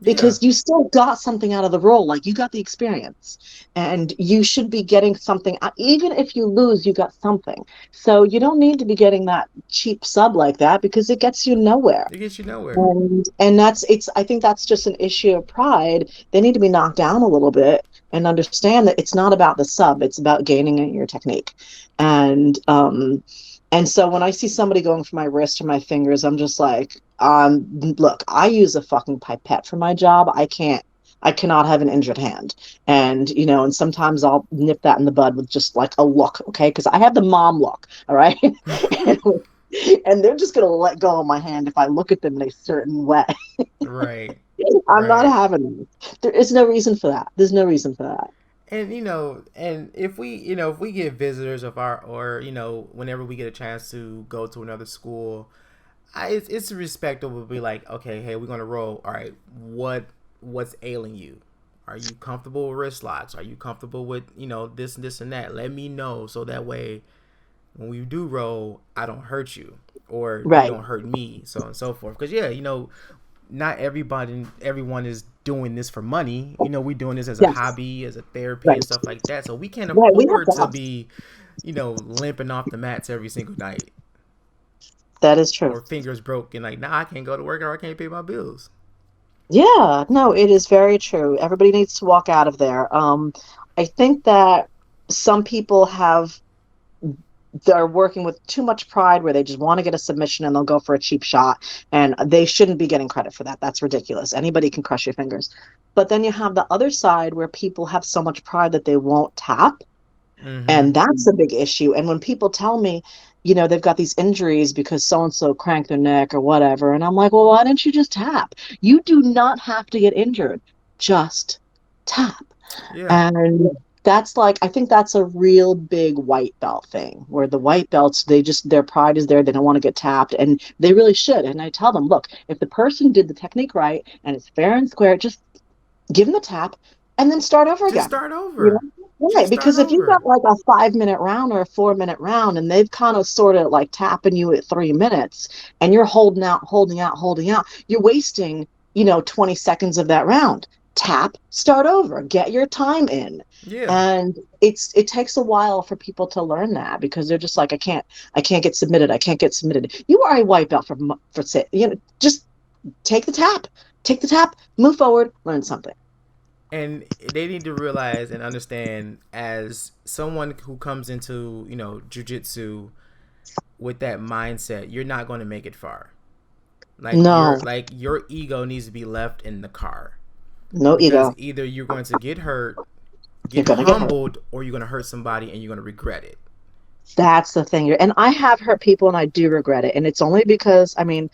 Yeah. Because you still got something out of the role. Like, you got the experience, and you should be getting something. Even if you lose, you got something. So you don't need to be getting that cheap sub like that, because it gets you nowhere. It gets you nowhere. And I think that's just an issue of pride. They need to be knocked down a little bit and understand that it's not about the sub, it's about gaining your technique. And so when I see somebody going for my wrist or my fingers, I'm just like, look, I use a fucking pipette for my job. I cannot have an injured hand. And sometimes I'll nip that in the bud with just like a look, okay? Because I have the mom look, all right? And they're just going to let go of my hand if I look at them in a certain way. Right. I'm not Right. having it. There is no reason for that. There's no reason for that. And and if we get visitors of our, or whenever we get a chance to go to another school, it's respectable to be like, okay, hey, we're gonna roll. All right, what's ailing you? Are you comfortable with wrist locks? Are you comfortable with this and this and that? Let me know, so that way when we do roll, I don't hurt you, or you Right. don't hurt me, so on and so forth. Because not everyone is doing this for money. We're doing this as a Yes. hobby, as a therapy, Right. and stuff like that. So we can't Right. We have afford to jobs. be, limping off the mats every single night, That is true. or fingers broke, and like, nah, I can't go to work, or I can't pay my bills. Yeah, no, it is very true. Everybody needs to walk out of there. I think that some people they're working with too much pride, where they just want to get a submission and they'll go for a cheap shot, and they shouldn't be getting credit for that. That's ridiculous. Anybody can crush your fingers. But then you have the other side, where people have so much pride that they won't tap. Mm-hmm. And that's a big issue. And when people tell me, they've got these injuries because so and so cranked their neck or whatever, and I'm like, well, why didn't you just tap? You do not have to get injured. Just tap. Yeah. And that's like, I think that's a real big white belt thing, where the white belts, their pride is there. They don't want to get tapped, and they really should. And I tell them, look, if the person did the technique right and it's fair and square, just give them the tap and then start over Just again. start over. Right, Just start because if you've over. got like a 5 minute round or a 4 minute round, and they've kind of sort of like tapping you at 3 minutes, and you're holding out, you're wasting, 20 seconds of that round. Tap, start over, get your time in. Yeah. And it takes a while for people to learn that, because they're just like, I can't get submitted. I can't get submitted. You are a white belt just take the tap, move forward, learn something. And they need to realize and understand, as someone who comes into jiu-jitsu with that mindset, you're not going to make it far. No, Your ego needs to be left in the car, no because ego. either you're going to get hurt, You're get gonna get hurt. humbled, or you're going to hurt somebody and you're going to regret it. That's the thing. And I have hurt people, and I do regret it. And it's only because, I mean,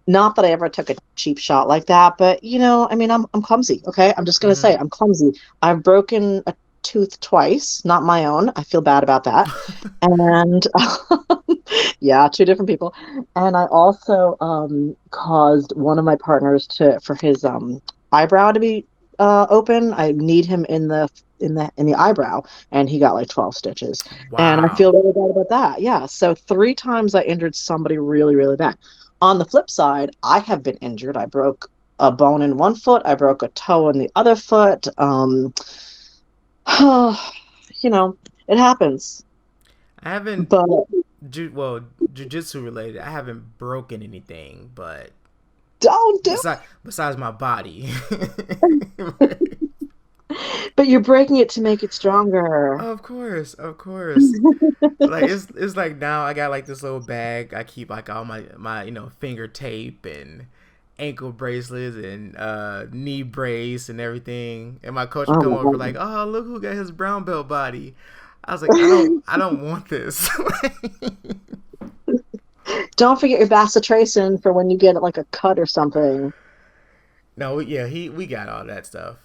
not that I ever took a cheap shot like that, but I'm clumsy. Okay. I'm just going to Mm-hmm. say I'm clumsy. I've broken a tooth twice, not my own. I feel bad about that. And yeah, two different people. And I also caused one of my partners for his eyebrow to be open. I need him in the eyebrow, and he got like 12 stitches. And I feel Wow. really bad about that. Yeah. So 3 times I injured somebody really, really bad. On the flip side, I have been injured. I broke a bone in one foot. I broke a toe in the other foot. It happens. I haven't, But jiu-jitsu related, I haven't broken anything, but don't do besides my body. But you're breaking it to make it stronger. Of course, of course. Like it's like now I got like this little bag. I keep like all my finger tape and ankle bracelets and knee brace and everything. And my coach would Oh come my over like, goodness. "Oh, look who got his brown belt body." I was like, I don't want this. Don't forget your bacitracin for when you get like a cut or something. No, yeah, we got all that stuff.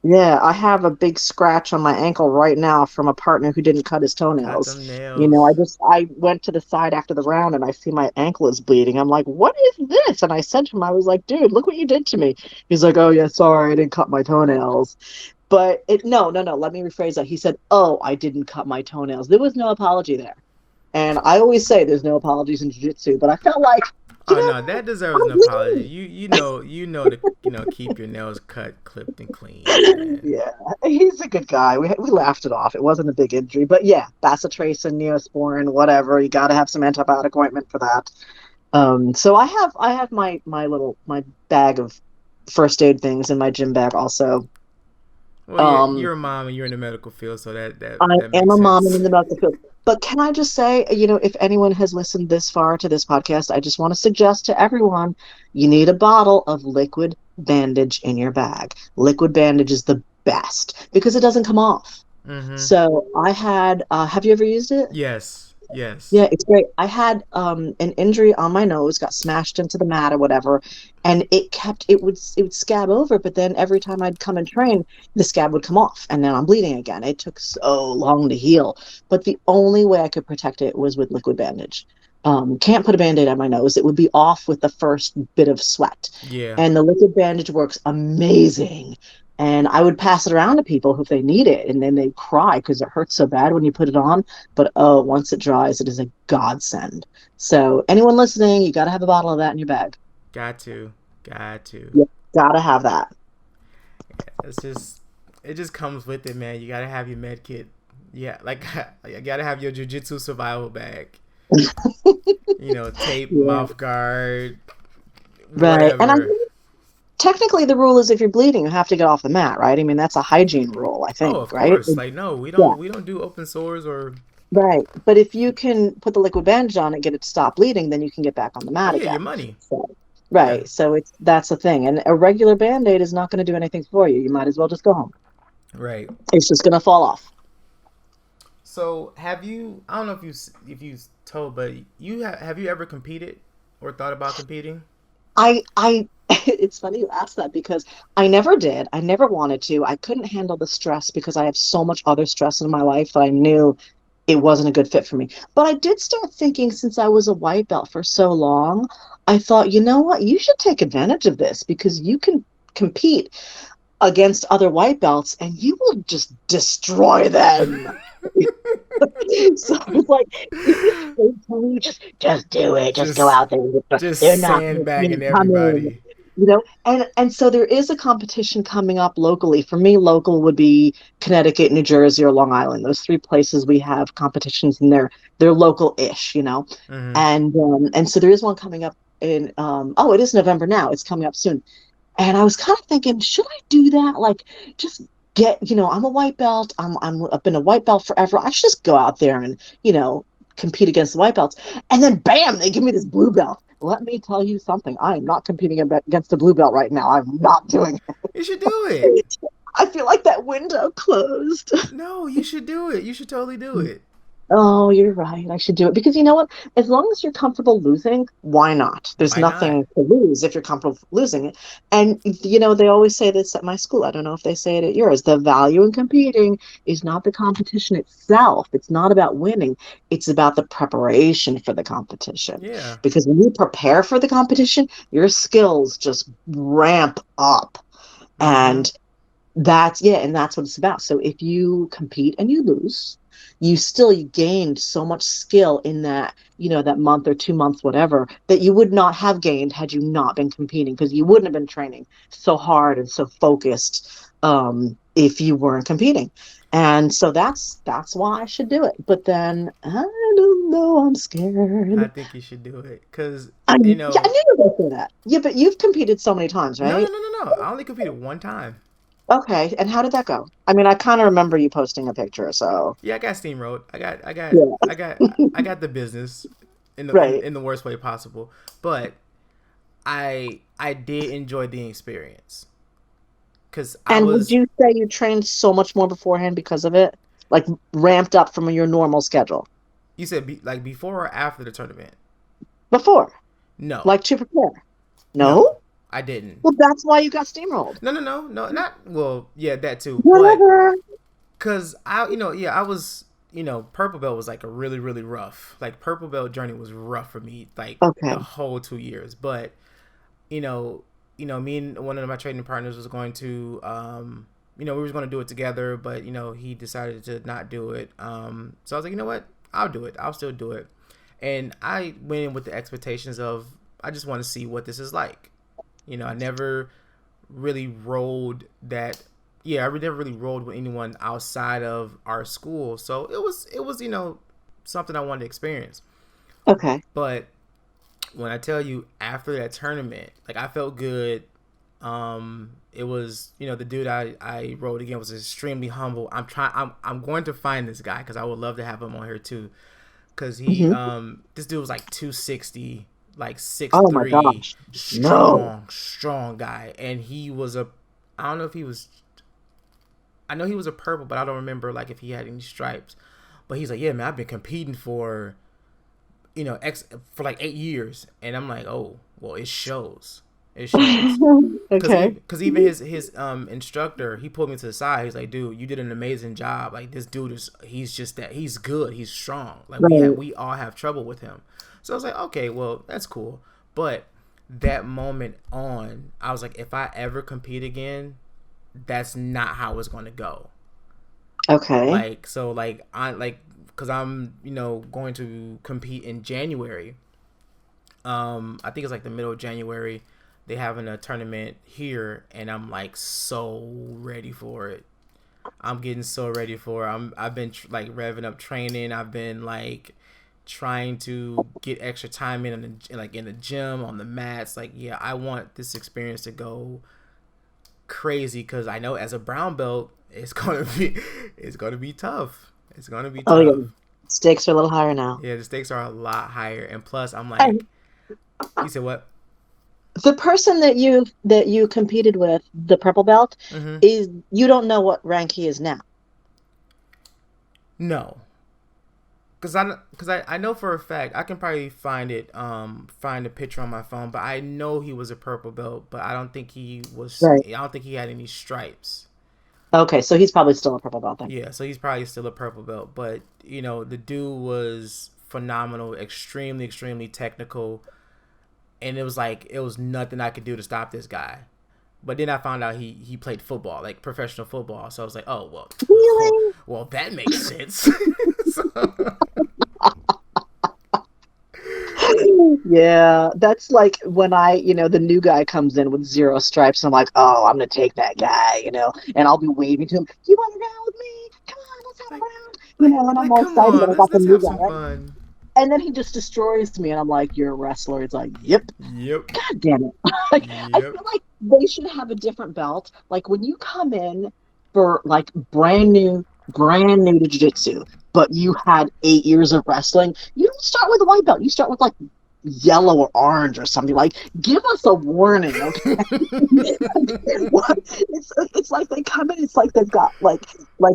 Yeah, I have a big scratch on my ankle right now from a partner who didn't cut his Cut toenails. them You know, nails. I went to the side after the round and I see my ankle is bleeding. I'm like, what is this? And I said to him, I was like, dude, look what you did to me. He's like, oh yeah, sorry, I didn't cut my toenails. But no, let me rephrase that. He said, oh, I didn't cut my toenails. There was no apology there. And I always say there's no apologies in jiu-jitsu, but I felt like, you Oh know no, what? that deserves an I'm apology. bleeding. You know to keep your nails cut, clipped, and clean, man. Yeah, he's a good guy. We laughed it off. It wasn't a big injury, but yeah, bacitracin, neosporin, whatever. You got to have some antibiotic ointment for that. So I have my bag of first aid things in my gym bag also. Well, Um, you're a mom and you're in the medical field, so I that am makes a mom and sense. in the medical field. But can I just say, if anyone has listened this far to this podcast, I just want to suggest to everyone, you need a bottle of liquid bandage in your bag. Liquid bandage is the best because it doesn't come off. Mm-hmm. So I had, have you ever used it? Yes. Yes. Yeah, it's great. I had an injury on my nose, got smashed into the mat or whatever, and it would scab over, but then every time I'd come and train, the scab would come off, and then I'm bleeding again. It took so long to heal, but the only way I could protect it was with liquid bandage. Can't put a band-aid on my nose. It would be off with the first bit of sweat. Yeah. And the liquid bandage works amazing. And I would pass it around to people if they need it, and then they cry because it hurts so bad when you put it on. But oh, once it dries, it is a godsend. So anyone listening, you got to have a bottle of that in your bag. Got to. Got to. You got to have that. It's just it just comes with it, man. You gotta have your med kit. Yeah, like you gotta have your jujitsu survival bag. Tape, Yeah, mouth guard, right. And I whatever. think technically the rule is if you're bleeding, you have to get off the mat, right? I mean, that's a hygiene rule, I Oh, think, of right? course. Like no, we Yeah, don't do open sores or right. But if you can put the liquid bandage on and get it to stop bleeding, then you can get back on the oh mat yeah, your again. money. So, Yeah, right. So that's the thing. And a regular band-aid is not going to do anything for you. You might as well just go home. right. It's just going to fall off. So have you? I don't know if you told, but have you ever competed or thought about competing? It's funny you asked that because I never did. I never wanted to. I couldn't handle the stress because I have so much other stress in my life that I knew it wasn't a good fit for me. But I did start thinking since I was a white belt for so long, I thought, you know what? You should take advantage of this because you can compete against other white belts and you will just destroy them. So I was like, if you say to me, just do it, just go just out there. They're just not going to see sandbagging it coming. everybody. And so there is a competition coming up locally. For me, local would be Connecticut, New Jersey, or Long Island. Those three places we have competitions, and they're local-ish. Hmm. And so there is one coming up in it is November now. It's coming up soon. And I was kind of thinking, should I do that? Like, just I'm a white belt. I've been a white belt forever. I should just go out there and, compete against the white belts. And then bam, they give me this blue belt. Let me tell you something. I am not competing against the blue belt right now. I'm not doing You should do it. it. I feel like that window closed. No, you should do it. You should totally do it. Oh, you're right. I should do it because you know what? As long as you're comfortable losing, why not? There's Why not? nothing to lose if you're comfortable losing it. And they always say this at my school. I don't know if they say it at yours. The value in competing is not the competition itself. It's not about winning. It's about the preparation for the competition. Yeah. Because when you prepare for the competition, your skills just ramp up. Mm-hmm. And that's what it's about. So if you compete and you lose, you gained so much skill in that month or 2 months, whatever, that you would not have gained had you not been competing because you wouldn't have been training so hard and so focused if you weren't competing. And so that's why I should do it. But then I don't know, I'm I scared. think you should do it because Yeah, I knew you were going to say that. Yeah, but you've competed so many times, no, no, right? no, no, no. I only competed one time. Okay, and how did that go? I mean, I kind of remember you posting a picture, so Yeah, I got steamrolled. yeah, I got the business right. in the worst way possible. But I did enjoy the experience because I And would was. you say you trained so much more beforehand because of it? Like ramped up from your normal schedule You said like before or after the tournament? before, No, like to prepare? no, No? I didn't. Well, that's why you got steamrolled. No, not well. Yeah, that too. But Whatever. cause I, yeah, I was, purple belt was like a really, really rough. Like purple belt journey was rough for me, like the Okay. whole 2 years. But you know, me and one of my training partners was going to, we was going to do it together, but he decided to not do it. So I was like, you know what, I'll do it. I'll still do it. And I went in with the expectations of I just want to see what this is like. I never really rolled that. Yeah, I never really rolled with anyone outside of our school, so it was something I wanted to experience. Okay. But when I tell you after that tournament, like I felt good. It was the dude I rode again was extremely humble. I'm going to find this guy because I would love to have him on here too. Cause he Hmm. this dude was like 260, like six Oh my three, gosh. No. strong guy, and he was a I don't know if he was I know he was a purple, but I don't remember like if he had any stripes. But he's like, yeah, man, I've been competing for for like 8 years, and I'm like, oh, well, it shows. It shows. Cause Okay. even, cause even his instructor, he pulled me to the side. He's like, dude, you did an amazing job. Like this dude he's just that he's good. He's strong. Like Right. we all have trouble with him. So I was like, okay, well that's cool. But that moment on, I was like, if I ever compete again, that's not how it's going to go. Okay. Like so, like I like because I'm going to compete in January. I think it's like the middle of January. They having a tournament here, and I'm like so ready for it. I'm getting so ready for it. I've been like revving up training. I've been like trying to get extra time like in the gym on the mats. Like yeah, I want this experience to go crazy because I know as a brown belt, it's gonna be tough. It's gonna be Oh tough. yeah. Stakes are a little higher now. Yeah, the stakes are a lot higher, and plus I'm And like, you said what? the person that you competed with, the purple belt, Mm-hmm. is you don't know what rank he is now. No, I know for a fact I can probably find a picture on my phone, but I know he was a purple belt, but Right. I don't think he had any stripes. Okay, so he's probably still a purple belt then. Yeah, so he's probably still a purple belt, but the dude was phenomenal, extremely technical, and it was nothing I could do to stop this guy. But then I found out he played football, like professional football. So I was like, oh Really? well that makes sense. So, Yeah, that's like when the new guy comes in with zero stripes, and I'm like, oh, I'm gonna take that guy, and I'll be waving to him. You want to round with me? Come on, let's have a like round, and I'm all come excited that on, I got the let's new have guy, some right? fun. And then he just destroys me, and I'm like, you're a wrestler. It's like, yep. Yep, God damn it. Like, I yep. feel like they should have a different belt. Like when you come in for like brand new to jiu-jitsu, but you had 8 years of wrestling, you don't start with a white belt. You start with like yellow or orange or something. Like, give us a warning, okay? It's like they come in, it's like they've got like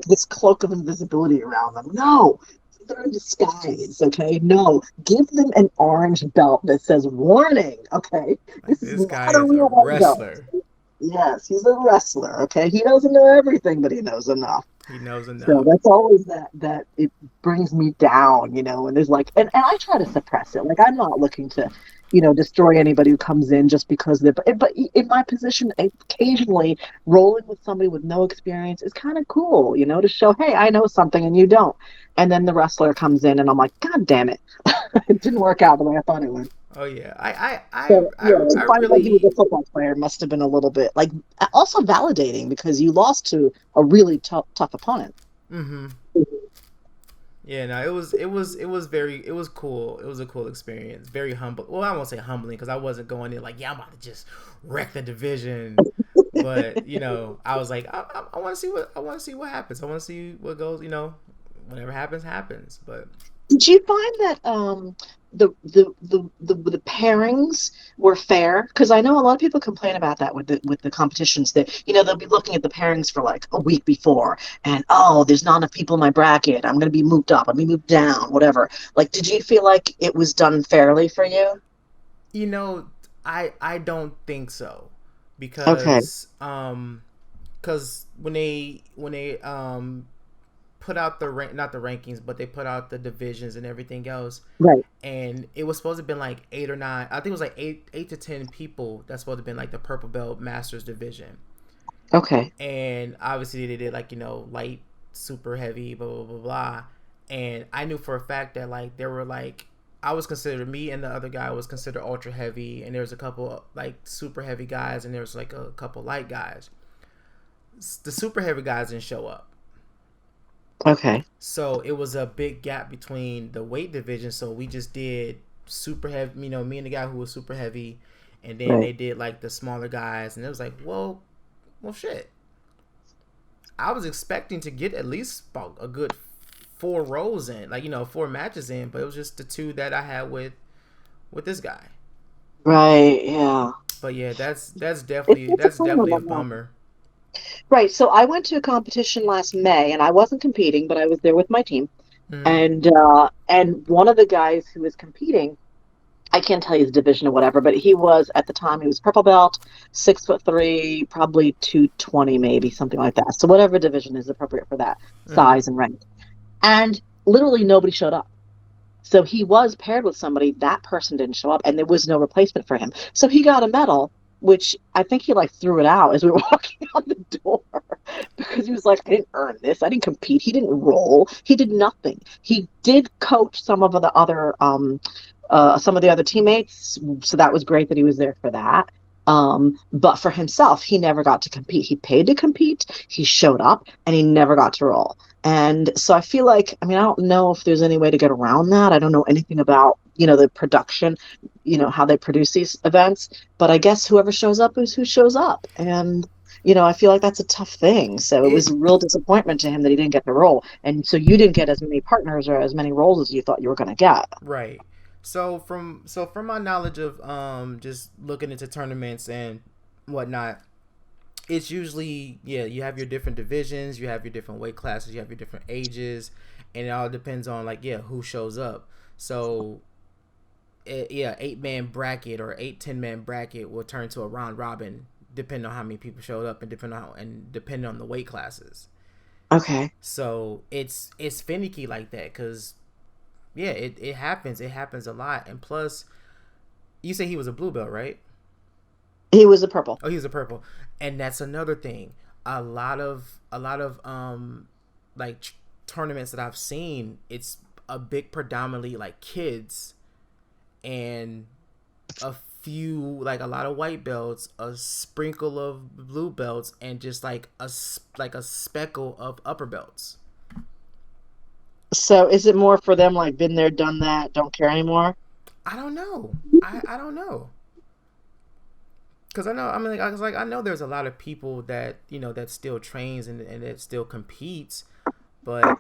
this cloak of invisibility around them. No, they're in disguise, okay? No, give them an orange belt that says warning, okay? Like This is this guy not a is a real white belt. wrestler. Yes, he's a wrestler, okay? He doesn't know everything, but he knows enough. He knows So enough. that's always that it brings me down, and there's like, and I try to suppress it. Like I'm not looking to, destroy anybody who comes in just because but in my position, occasionally rolling with somebody with no experience is kind of cool, to show, hey, I know something and you don't. And then the wrestler comes in and I'm like, God damn it. It didn't work out the way I thought it would. Oh yeah, So yeah, to I find out he was a really. football player must have been a little bit like also validating because you lost to a really tough opponent. Mm-hmm. Yeah, no, it was very it was cool. It was a cool experience. Very humble. Well, I won't say humbling because I wasn't going in like, yeah, I'm about to just wreck the division. But I was like, I want to see what happens. I want to see what goes. Whatever happens, happens. But Did you find that the pairings were fair? Because I know a lot of people complain about that with the competitions that they'll be looking at the pairings for like a week before, and oh, there's not enough people in my bracket. I'm going to be moved up. I'm going to be moved down. Whatever. Like, did you feel like it was done fairly for you? you know, I don't think so, Okay. because when they put out the not the rankings, but they put out the divisions and everything else, Right. and it was supposed to have been like 8 or 9. I think it was like eight to 10 people. That's supposed to have been like the purple belt masters division, Okay. and obviously they did like light, super heavy, blah blah blah blah. And I knew for a fact that like there were like I was considered me and the other guy was considered ultra heavy, and there was a couple like super heavy guys, and there was like a couple light guys. The super heavy guys didn't show up. Okay. So it was a big gap between the weight division. So we just did super heavy, me and the guy who was super heavy, and then Right. they did like the smaller guys, and it was like, well, shit. I was expecting to get at least about a good 4 rows in, like 4 matches in, but it was just the two that I had with this guy. Right. Yeah. But yeah, that's It's definitely that's disappointing definitely a about that. bummer. Right. So I went to a competition last May, and I wasn't competing, but I was there with my team. Mm-hmm. And one of the guys who was competing, I can't tell you his division or whatever, but he was at the time he was purple belt, 6'3", probably 220 maybe, something like that. So whatever division is appropriate for that Mm-hmm. size and rank. And literally nobody showed up. So he was paired with somebody. That person didn't show up, and there was no replacement for him. So he got a medal, which I think he like threw it out as we were walking out the door because he was like, I didn't earn this. I didn't compete. He didn't roll. He did nothing. He did coach some of the other teammates, so that was great that he was there for that. But for himself, he never got to compete. He paid to compete, he showed up, and he never got to roll. And so I feel like, I mean, I don't know if there's any way to get around that. I don't know anything about, the production, how they produce these events, but I guess whoever shows up is who shows up. And, I feel like that's a tough thing. So it was It a real disappointment to him that he didn't get the role. And so you didn't get as many partners or as many roles as you thought you were going to get. Right. So from my knowledge of just looking into tournaments and whatnot, it's usually, yeah, you have your different divisions, you have your different weight classes, you have your different ages, and it all depends on like, yeah, who shows up. So yeah, 8 man bracket or 8-10 man bracket will turn to a round robin depending on how many people showed up and depending on the weight classes. Okay. So it's finicky like that because yeah, it happens. It happens a lot. And plus, you say he was a blue belt, right? He was a purple. Oh, he was a purple. And that's another thing. A lot of like tournaments that I've seen, it's a big predominantly like kids and a few like a lot of white belts, a sprinkle of blue belts, and just like a speckle of upper belts. So is it more for them like been there, done that, don't care anymore? I don't know. I don't know. Because I know, I mean, like, I know there's a lot of people that that still trains and that still competes, but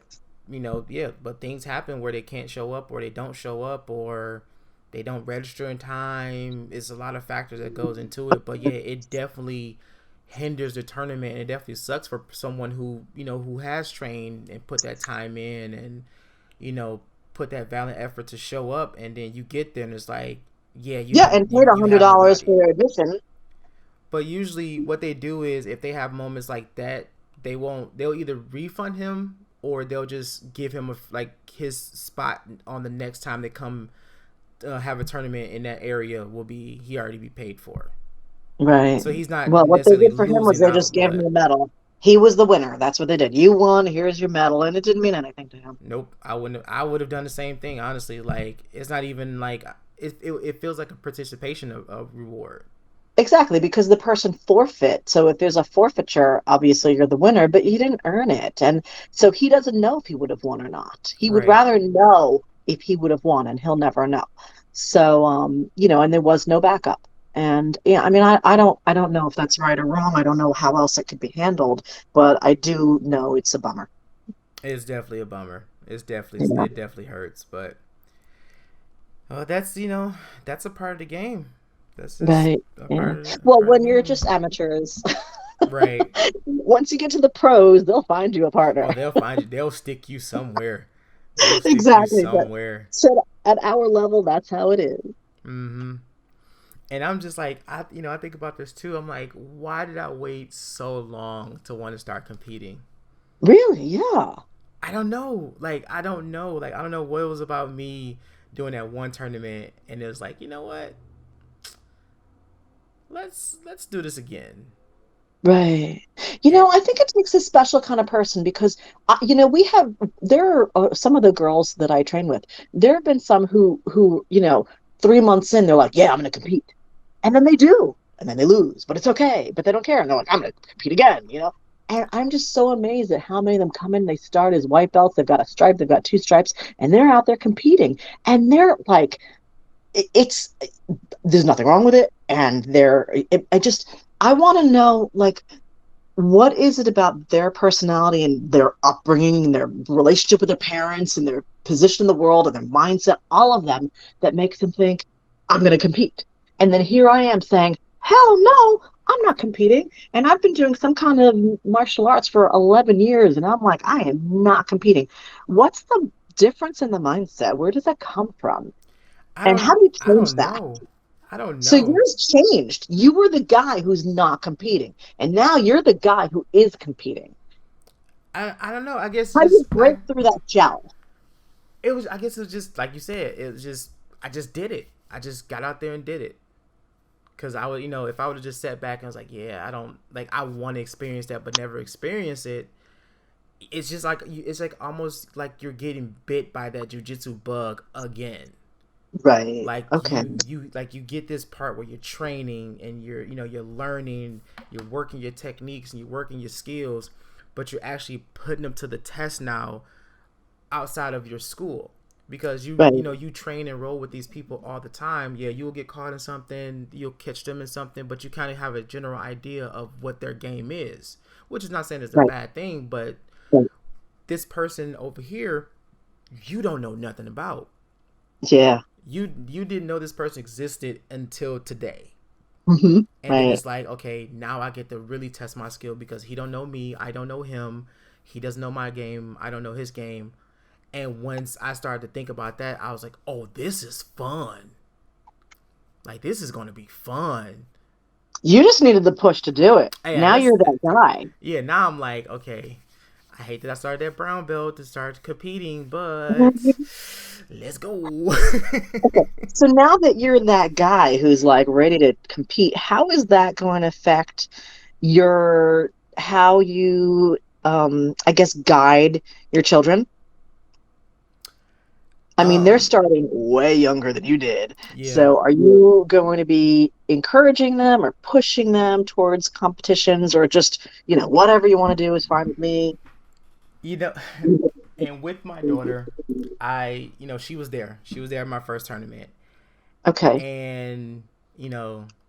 yeah, but things happen where they can't show up, or they don't show up, or they don't register in time. It's a lot of factors that goes into it, but yeah, it definitely hinders the tournament, and it definitely sucks for someone who has trained and put that time in, and you know put that valiant effort to show up, and then you get there and it's like, yeah, Yeah, and paid a you hundred have dollars nobody. for admission. But usually, what they do is if they have moments like that, they'll either refund him or they'll just give him like his spot on the next time they come have a tournament in that area will be he already be paid for. Right. So he's not Well, what they necessarily did for him was losing they just out, gave him but the medal. He was the winner. That's what they did. You won. Here's your medal, and it didn't mean anything to him. nope, I wouldn't. I would have done the same thing, honestly. Like it's not even like it feels like a participation of reward. Exactly, because the person forfeit. So if there's a forfeiture, obviously you're the winner, but you didn't earn it. And so he doesn't know if he would have won or not. He would Right. rather know if he would have won, and he'll never know. So, and there was no backup. And yeah, I mean, I don't know if that's right or wrong. I don't know how else it could be handled, but I do know it's a bummer. It's definitely a bummer. Yeah. It definitely hurts, but that's that's a part of the game. That's just Right. a Yeah. a Well, part of when the you're game. just amateurs, Right. once you get to the pros, they'll find you a Oh, partner. they'll find you. They'll stick you somewhere. They'll stick you Exactly. But somewhere. so at our level, that's how it is. Mm-hmm. And I'm just like, I think about this too. I'm like, why did I wait so long to want to start competing? Really? Yeah. I don't know. Like, I don't know. Like, I don't know what it was about me doing that one tournament, and it was like, you know what? Let's do this again. Right. And I think it takes a special kind of person because, there are some of the girls that I train with. There have been some who, 3 months in, they're like, yeah, I'm going to compete. And then they do. And then they lose, but it's okay. But they don't care. And they're like, I'm going to compete again. And I'm just so amazed at how many of them come in, they start as white belts, they've got a stripe, they've got two stripes, and they're out there competing. And they're like, it's there's nothing wrong with it. And I want to know, like, what is it about their personality and their upbringing and their relationship with their parents and their position in the world and their mindset, all of them, that makes them think, I'm going to compete. And then here I am saying, hell no, I'm not competing. And I've been doing some kind of martial arts for 11 years. And I'm like, I am not competing. What's the difference in the mindset? Where does that come from? And how do you I change don't that? know. I don't So know. yours changed. You were the guy who's not competing, and now you're the guy who is competing. I don't know. I guess How do you just break through that gel? I guess it was just like you said. It was just I just did it. I just got out there and did it. Cause I would, if I would have just sat back and was like, yeah, I don't like, I want to experience that, but never experience it. It's just like it's like almost like you're getting bit by that jujitsu bug again. Right. Like Okay. you get this part where you're training and you're learning, you're working your techniques and you're working your skills, but you're actually putting them to the test now outside of your school, because Right. you train and roll with these people all the time. Yeah, you'll get caught in something, you'll catch them in something, but you kind of have a general idea of what their game is, which is not saying it's a Right. bad thing, but Right. this person over here, you don't know nothing about. Yeah. You didn't know this person existed until today. And then Right. it's like, okay, now I get to really test my skill because he don't know me, I don't know him, he doesn't know my game, I don't know his game. And once I started to think about that, I was like, oh, this is fun. Like, this is going to be fun. You just needed the push to do it. Yeah, Now that's you're that guy. yeah. Now I'm like, okay, I hate that I started that brown belt to start competing, but let's go. Okay. So now that you're that guy who's like ready to compete, how is that going to affect your how you I guess guide your children? I mean, they're um, starting way younger than you did. yeah, So are you going to be encouraging them or pushing them towards competitions, or just, whatever you want to do is fine with me? you know, and with my daughter, she was there. She was there at my first tournament, Okay. and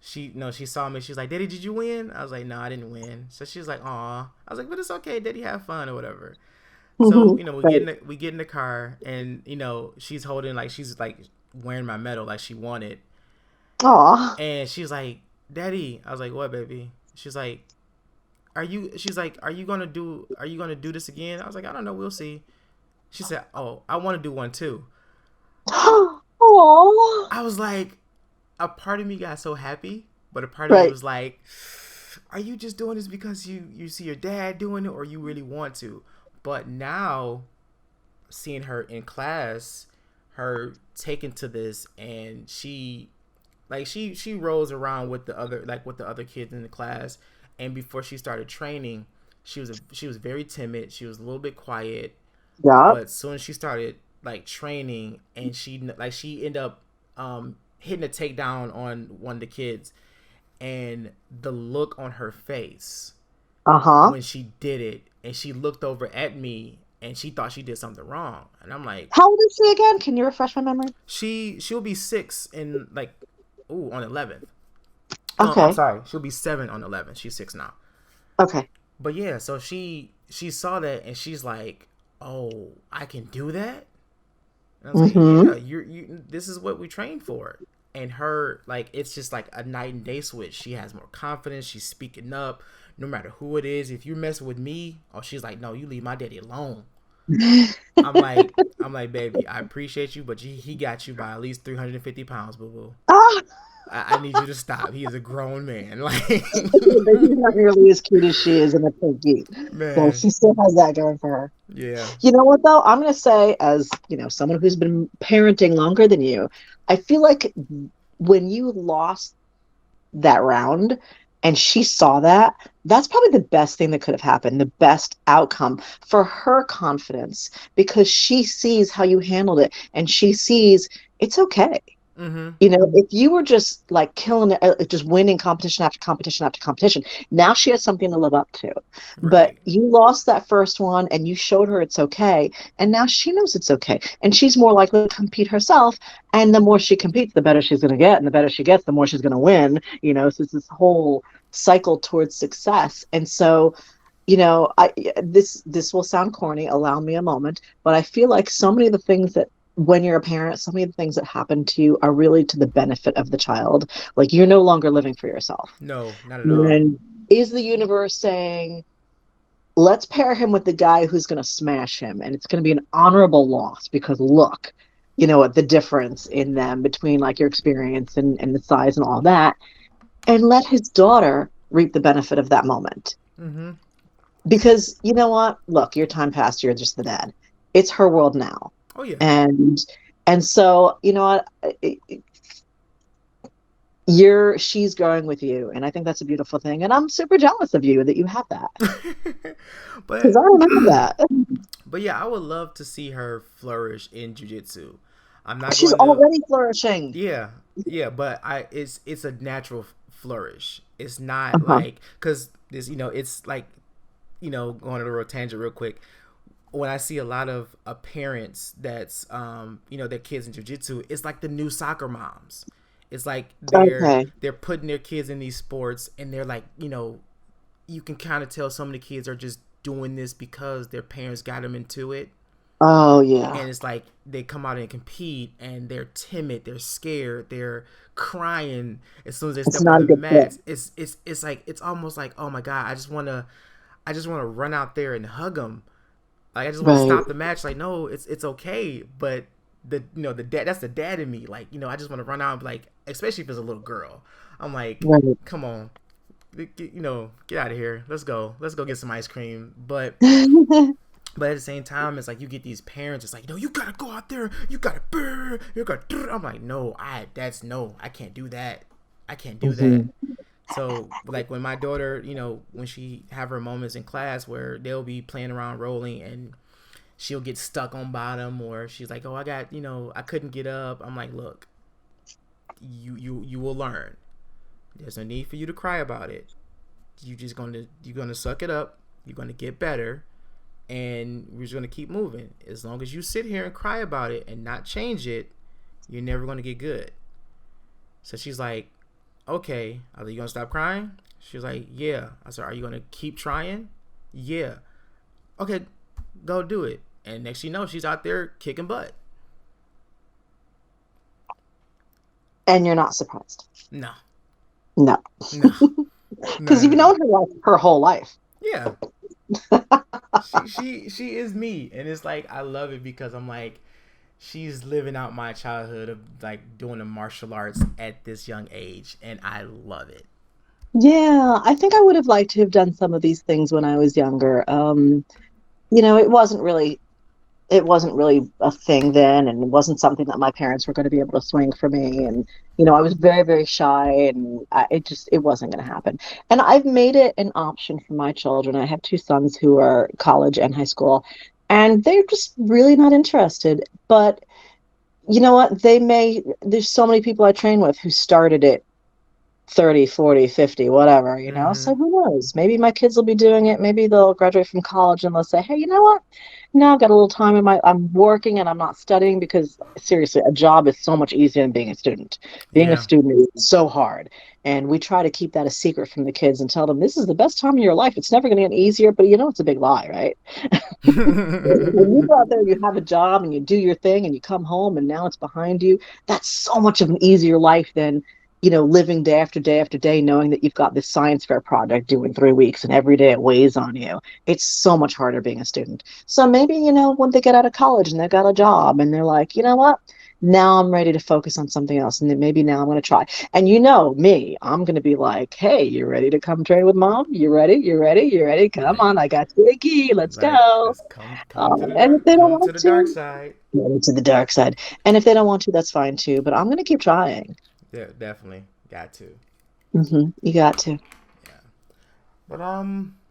she no she saw me. She's like, Daddy, did you win? I was like, no, I didn't win. So she's like, aw. I was like, but it's okay, Daddy, have fun or whatever. So Right. we get in the car, and she's holding, like, she's like wearing my medal like she wanted, Aw. and she's like, Daddy. I was like, what, baby? She's like, are you gonna do this again? I was like, I don't know, we'll see. She said, oh, I want to do one too. Aw. I was like, a part of me got so happy, but a part of me Right. was like, are you just doing this because you see your dad doing it, or you really want to? But now, seeing her in class, her taken to this, and she rolls around with the other kids in the class. And before she started training, she was very timid, she was a little bit quiet. Yup. But as soon as she started like training, and she ended up hitting a takedown on one of the kids, and the look on her face Uh-huh. when she did it, and she looked over at me, and she thought she did something wrong, and I'm like, How old is she again? Can you refresh my memory? she'll be 6 in, like, ooh, on 11th. Oh, I'm Okay. sorry. She'll be 7 on 11. She's 6 now. Okay. But yeah, so she saw that and she's like, "Oh, I can do that." And I was like, Mm-hmm. "Yeah, you. This is what we train for." And her like, it's just like a night and day switch. She has more confidence. She's speaking up, no matter who it is. If you're messing with me, oh, she's like, "No, you leave my daddy alone." I'm like, baby, I appreciate you, but he got you by at least 350 pounds, boo boo. Ah, I need you to stop. He is a grown man. Like, but he's not nearly as cute as she is in a pinky. So man, she still has that going for her. yeah. You know what though? I'm gonna say, as someone who's been parenting longer than you, I feel like when you lost that round and she saw that, that's probably the best thing that could have happened, the best outcome for her confidence, because she sees how you handled it and she sees it's okay. Mm-hmm. If you were just like killing it, just winning competition after competition after competition, now she has something to live up to. But Right. you lost that first one and you showed her it's okay. And now she knows it's okay. And she's more likely to compete herself. And the more she competes, the better she's going to get. And the better she gets, the more she's going to win. So it's this whole cycle towards success. And so, this will sound corny. Allow me a moment, but I feel like so many of the things that when you're a parent, so many of the things that happen to you are really to the benefit of the child. Like you're no longer living for yourself. No, not at all. And is the universe saying, let's pair him with the guy who's going to smash him, and it's going to be an honorable loss because look, what the difference in them between like your experience and the size and all that, and let his daughter reap the benefit of that moment. Mm-hmm. Because you know what? Look, your time passed, you're just the dad. It's her world now. Oh yeah. And so, what? She's growing with you, and I think that's a beautiful thing. And I'm super jealous of you that you have that. Because but I remember that. but yeah, I would love to see her flourish in jujitsu. I'm not She's going to. already flourishing. Yeah, yeah, but it's a natural flourish. It's not Uh-huh. like because this it's like going on a real tangent real quick. When I see a lot of parents that's their kids in jujitsu, it's like the new soccer moms. It's like Okay. they're putting their kids in these sports, and they're like you can kind of tell some of the kids are just doing this because their parents got them into it, Oh yeah. and it's like they come out and compete, and they're timid, they're scared, they're crying as soon as they It's step on not a the good fit. mats. It's like it's almost like, oh my god, I just want to run out there and hug them. Like I just want to Right. stop the match. Like no, it's okay, but the dad, that's the dad in me. Like I just want to run out and be like, especially if it's a little girl. I'm like, Right. come on, get out of here. Let's go get some ice cream. But at the same time, it's like you get these parents. It's like, no, you gotta go out there. You gotta. I'm like, no, I can't do that. I can't do that. Mhm. So like when my daughter, when she have her moments in class where they'll be playing around rolling and she'll get stuck on bottom, or she's like, oh, I couldn't get up. I'm like, look, you will learn. There's no need for you to cry about it. You're gonna suck it up. You're gonna get better, and we're just gonna keep moving. As long as you sit here and cry about it and not change it, you're never gonna get good. So she's like, okay, are you gonna stop crying? She was like, yeah. I said, are you gonna keep trying? Yeah. Okay, go do it. And next you know, she's out there kicking butt. And you're not surprised. No, No. no, Because you've no. known her whole life. Yeah, she is me, and it's like I love it because I'm like, she's living out my childhood of like doing the martial arts at this young age, and I love it. Yeah, I think I would have liked to have done some of these things when I was younger. It wasn't really a thing then, and it wasn't something that my parents were going to be able to swing for me. And I was very, very shy, and it wasn't going to happen. And I've made it an option for my children. I have two sons who are college and high school, and they're just really not interested. But you know what? There's so many people I train with who started it 30, 40, 50, whatever, Mm-hmm. So who knows? Maybe my kids will be doing it. Maybe they'll graduate from college and they'll say, hey, you know what? Now I've got a little time I'm working and I'm not studying because seriously, a job is so much easier than being a student. Being a Yeah. student is so hard. And we try to keep that a secret from the kids and tell them this is the best time of your life. It's never going to get easier, but it's a big lie, right? When you go out there and you have a job and you do your thing and you come home and now it's behind you, that's so much of an easier life than, living day after day after day, knowing that you've got this science fair project due in 3 weeks and every day it weighs on you. It's so much harder being a student. So maybe, when they get out of college and they've got a job and they're like, you know what? Now I'm ready to focus on something else. And then maybe now I'm going to try. And me, I'm going to be like, hey, you ready to come train with mom? You ready? You ready? You ready? Come like on. I got you a key. Let's like go. let's come to the And if dark they don't come to want the dark to, side. go to the dark side. And if they don't want to, that's fine too. But I'm going to keep trying. Yeah, definitely got to. You got to. Yeah. But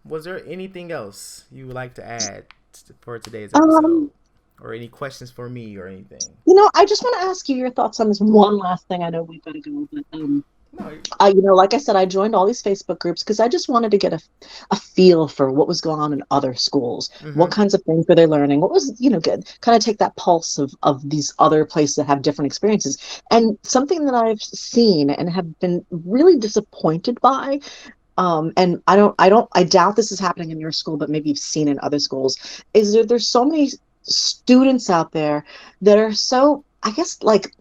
was there anything else you would like to add for today's episode? Um, Or any questions for me or anything? I just want to ask you your thoughts on this one last thing. I know we've got to go, but No. like I said, I joined all these Facebook groups because I just wanted to get a feel for what was going on in other schools. Mm-hmm. What kinds of things were they learning? What was, good, kind of take that pulse of these other places that have different experiences. And something that I've seen and have been really disappointed by, and I doubt this is happening in your school, but maybe you've seen in other schools, is there's so many students out there that are so, I guess, like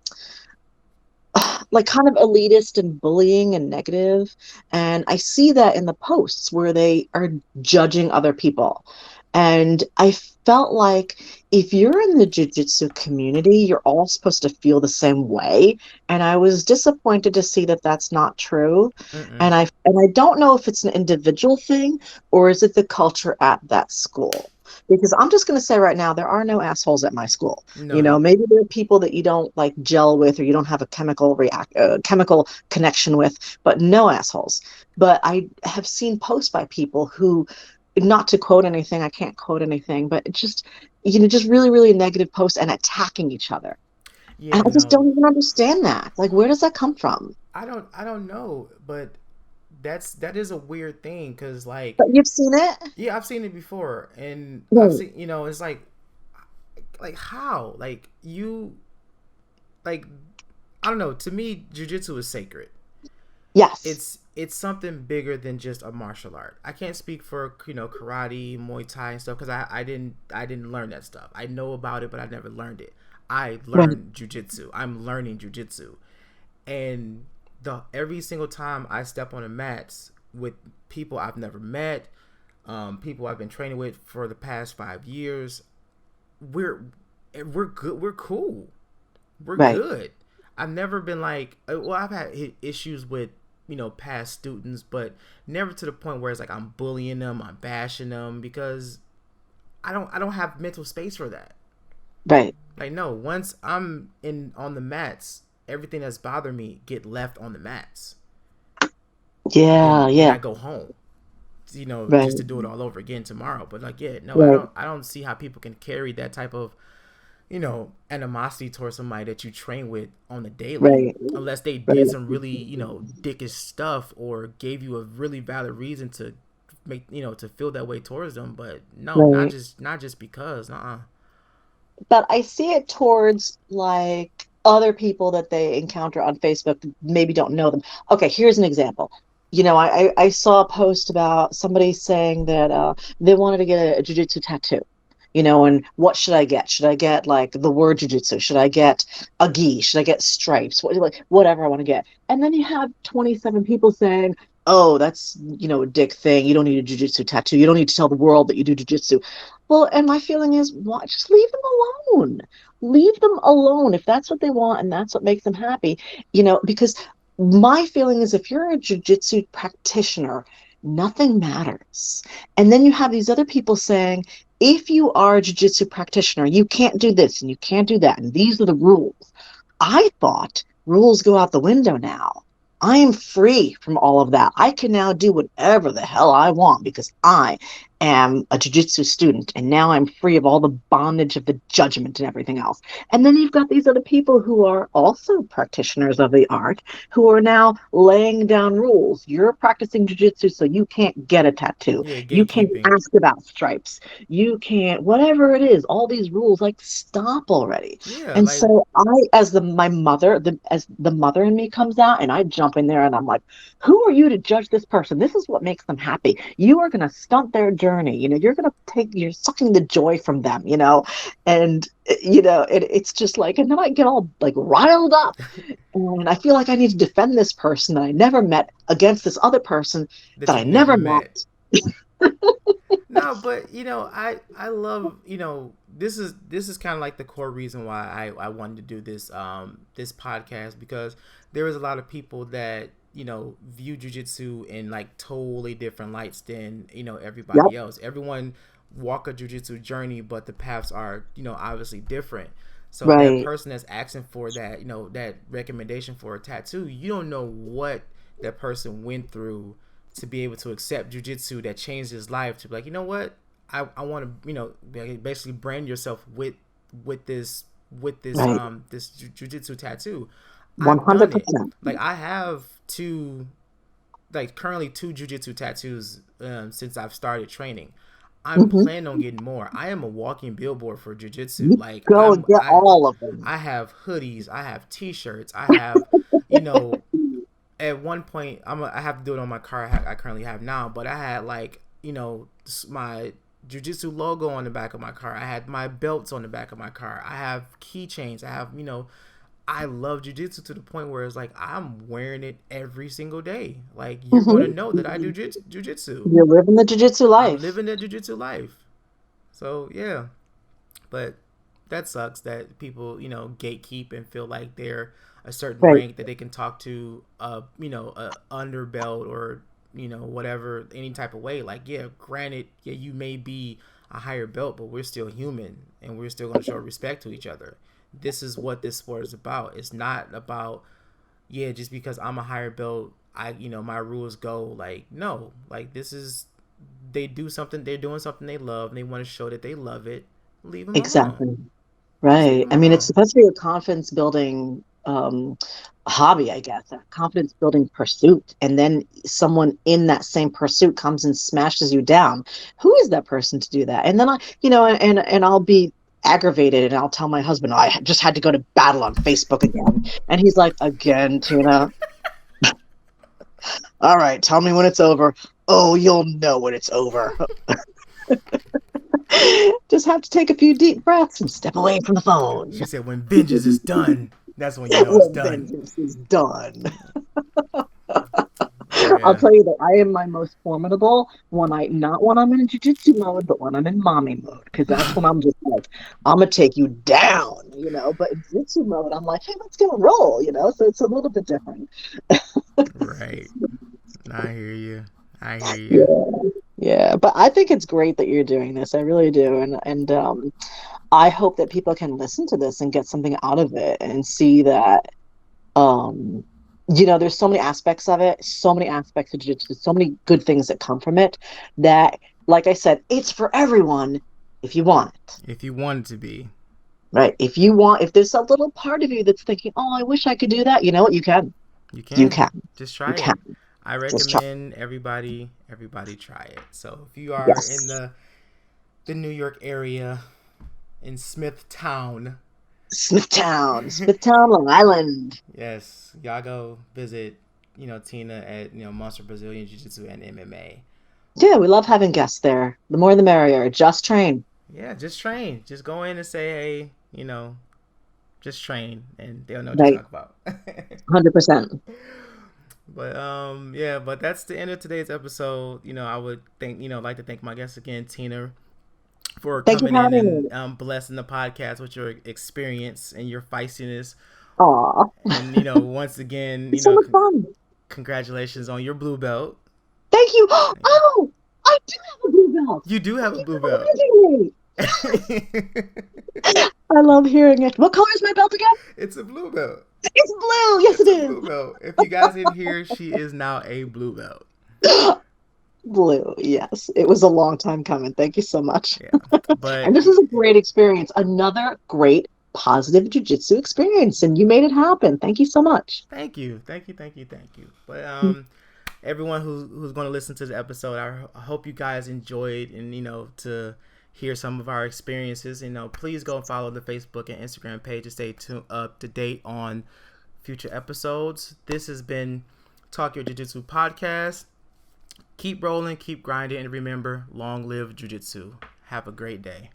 kind of elitist and bullying and negative. And I see that in the posts where they are judging other people. And I felt like if you're in the jiu-jitsu community, you're all supposed to feel the same way. And I was disappointed to see that that's not true. Mm-mm. And I don't know if it's an individual thing or is it the culture at that school. Because I'm just going to say right now, there are no assholes at my school. No. Maybe there are people that you don't like gel with or you don't have a chemical connection with, but no assholes. But I have seen posts by people who, not to quote anything, I can't quote anything, but just really, really negative posts and attacking each other. And Yeah, I just no. don't even understand that. Like, where does that come from? I don't know, but that is a weird thing cuz like But you've seen it? yeah, I've seen it before and I've Right. seen, it's like how? Like you like I don't know, to me jiu-jitsu is sacred. Yes. It's something bigger than just a martial art. I can't speak for karate, Muay Thai and stuff because I didn't learn that stuff. I know about it, but I never learned it. I Right. learned jujitsu. I'm learning jujitsu, and the every single time I step on the mats with people I've never met, people I've been training with for the past 5 years, we're we're good. We're cool. We're Right. good. I've never been like, well, I've had issues with past students, but never to the point where it's like I'm bullying them, I'm bashing them because I don't have mental space for that. Right. Like no, once I'm in on the mats, everything that's bothered me get left on the mats, and Yeah. then Yeah. I go home, Right. just to do it all over again tomorrow. But like yeah, no, I Right. don't I don't see how people can carry that type of animosity towards somebody that you train with on the daily, Right. unless they did Right. some really, dickish stuff or gave you a really valid reason to make, to feel that way towards them. But no, Right. not just because, But I see it towards like other people that they encounter on Facebook that maybe don't know them. Okay, here's an example. I saw a post about somebody saying that they wanted to get a jujitsu tattoo. And what should I get? Should I get like the word jujitsu? Should I get a gi? Should I get stripes? Whatever I want to get. And then you have 27 people saying, "Oh, that's a dick thing. You don't need a jujitsu tattoo. You don't need to tell the world that you do jujitsu." Well, and my feeling is, what? Just leave them alone. Leave them alone if that's what they want and that's what makes them happy. Because my feeling is if you're a jujitsu practitioner, nothing matters. And then you have these other people saying, if you are a jiu-jitsu practitioner, you can't do this and you can't do that, and these are the rules. I thought rules go out the window now. I am free from all of that. I can now do whatever the hell I want because I am a jujitsu student, and now I'm free of all the bondage of the judgment and everything else. And then you've got these other people who are also practitioners of the art who are now laying down rules. You're practicing jujitsu, so you can't get a tattoo. Yeah, You can't gatekeeping. ask about stripes. You can't, whatever it is, all these rules, like, stop already. Yeah, And like so as my mother, as the mother in me comes out, and I jump in there and I'm like, who are you to judge this person? This is what makes them happy. You are going to stunt their journey. You're sucking the joy from them, and it's just like, and then I get all like riled up, and I feel like I need to defend this person that I never met against this other person that that I you've never never met. met. No, but I love, this is kind of like the core reason why I wanted to do this podcast, because there is a lot of people that view jujitsu in like totally different lights than everybody Yep. else. Everyone walk a jujitsu journey, but the paths are obviously different. So that Right. person that's asking for that that recommendation for a tattoo, you don't know what that person went through to be able to accept jujitsu that changed his life, to be like, you know what, I want to basically brand yourself with this Right. this jujitsu tattoo. I've done it. 100%. Like I have currently two jujitsu tattoos since I've started training. I'm Hmm. planning on getting more. I am a walking billboard for jujitsu. You Like go and get all of them. I have hoodies, I have T-shirts, I have you know at one point I have to do it on my car I currently have now, but I had like my jujitsu logo on the back of my car. I had my belts on the back of my car. I have keychains. I have I love jujitsu to the point where it's like I'm wearing it every single day. Like you're gonna Hmm. know that I do jujitsu. You're living the jujitsu I'm life. living that jujitsu life. So yeah, but that sucks that people gatekeep and feel like they're a certain Right. rank that they can talk to a underbelt or whatever, any type of way. Like, yeah, granted, yeah, you may be a higher belt, but we're still human and we're still going to show respect to each other. This is what this sport is about. It's not about, yeah, just because I'm a higher belt, my rules go. Like, no, like this is, they're doing something they love and they want to show that they love it. Leave them alone. Exactly. Just leave Right. them I mean, it's alone. supposed to be a confidence building hobby, I guess, a confidence building pursuit. And then someone in that same pursuit comes and smashes you down. Who is that person to do that? And then and I'll be aggravated and I'll tell my husband, "Oh, I just had to go to battle on Facebook again." And he's like, "Again, Tina? All right, tell me when it's over." "Oh, you'll know when it's over." Just have to take a few deep breaths and step away from the phone. She said, when vengeance is done, that's when you know it's When done. vengeance is done. I'll Yeah. tell you that I am my most formidable when not when I'm in jiu-jitsu mode, but when I'm in mommy mode, because that's when I'm just like, I'm gonna take you down. But in jiu-jitsu mode, I'm like, hey, let's go roll. So it's a little bit different. Right. I hear you. I hear you. Yeah, yeah. But I think it's great that you're doing this. I really do, and I hope that people can listen to this and get something out of it and see that um there's so many aspects of it, so many aspects of jiu-jitsu, so many good things that come from it, that, like I said, it's for everyone if you want it. If you want it to be, Right? If there's a little part of you that's thinking, oh, I wish I could do that, you know what? you You can. can. Just You try can. it. I Just try. recommend everybody try it. So if you are in Yes. the New York area in Smithtown, Smithtown, Long Island. yes, y'all go visit, Tina at Monster Brazilian Jiu Jitsu and MMA. Yeah, we love having guests there. The more the merrier. Just train. Yeah, just train. Just go in and say, hey, just train, and they'll know what to Right. talk about. 100%. But yeah, but that's the end of today's episode. I would like to thank my guest again, Tina, for Thank you coming for in having and me. blessing the podcast with your experience and your feistiness. Aw. And once again, It's so much fun. congratulations on your blue belt. Thank you. Oh, I do have a blue belt. You do have a Thank blue you for belt. reminding me. I love hearing it. What color is my belt again? It's a blue belt. It's blue. Yes, It's it a is. blue belt. If you guys didn't hear, she is now a blue belt. Blue, yes. It was a long time coming. Thank you so much. Yeah, but And this is a great experience. Another great positive jujitsu experience. And you made it happen. Thank you so much. thank you. But everyone who's going to listen to the episode, I hope you guys enjoyed, and to hear some of our experiences. Please go and follow the Facebook and Instagram page to stay up to date on future episodes. This has been Talk Your Jiu-Jitsu podcast. Keep rolling, keep grinding, and remember, long live Jiu-Jitsu. Have a great day.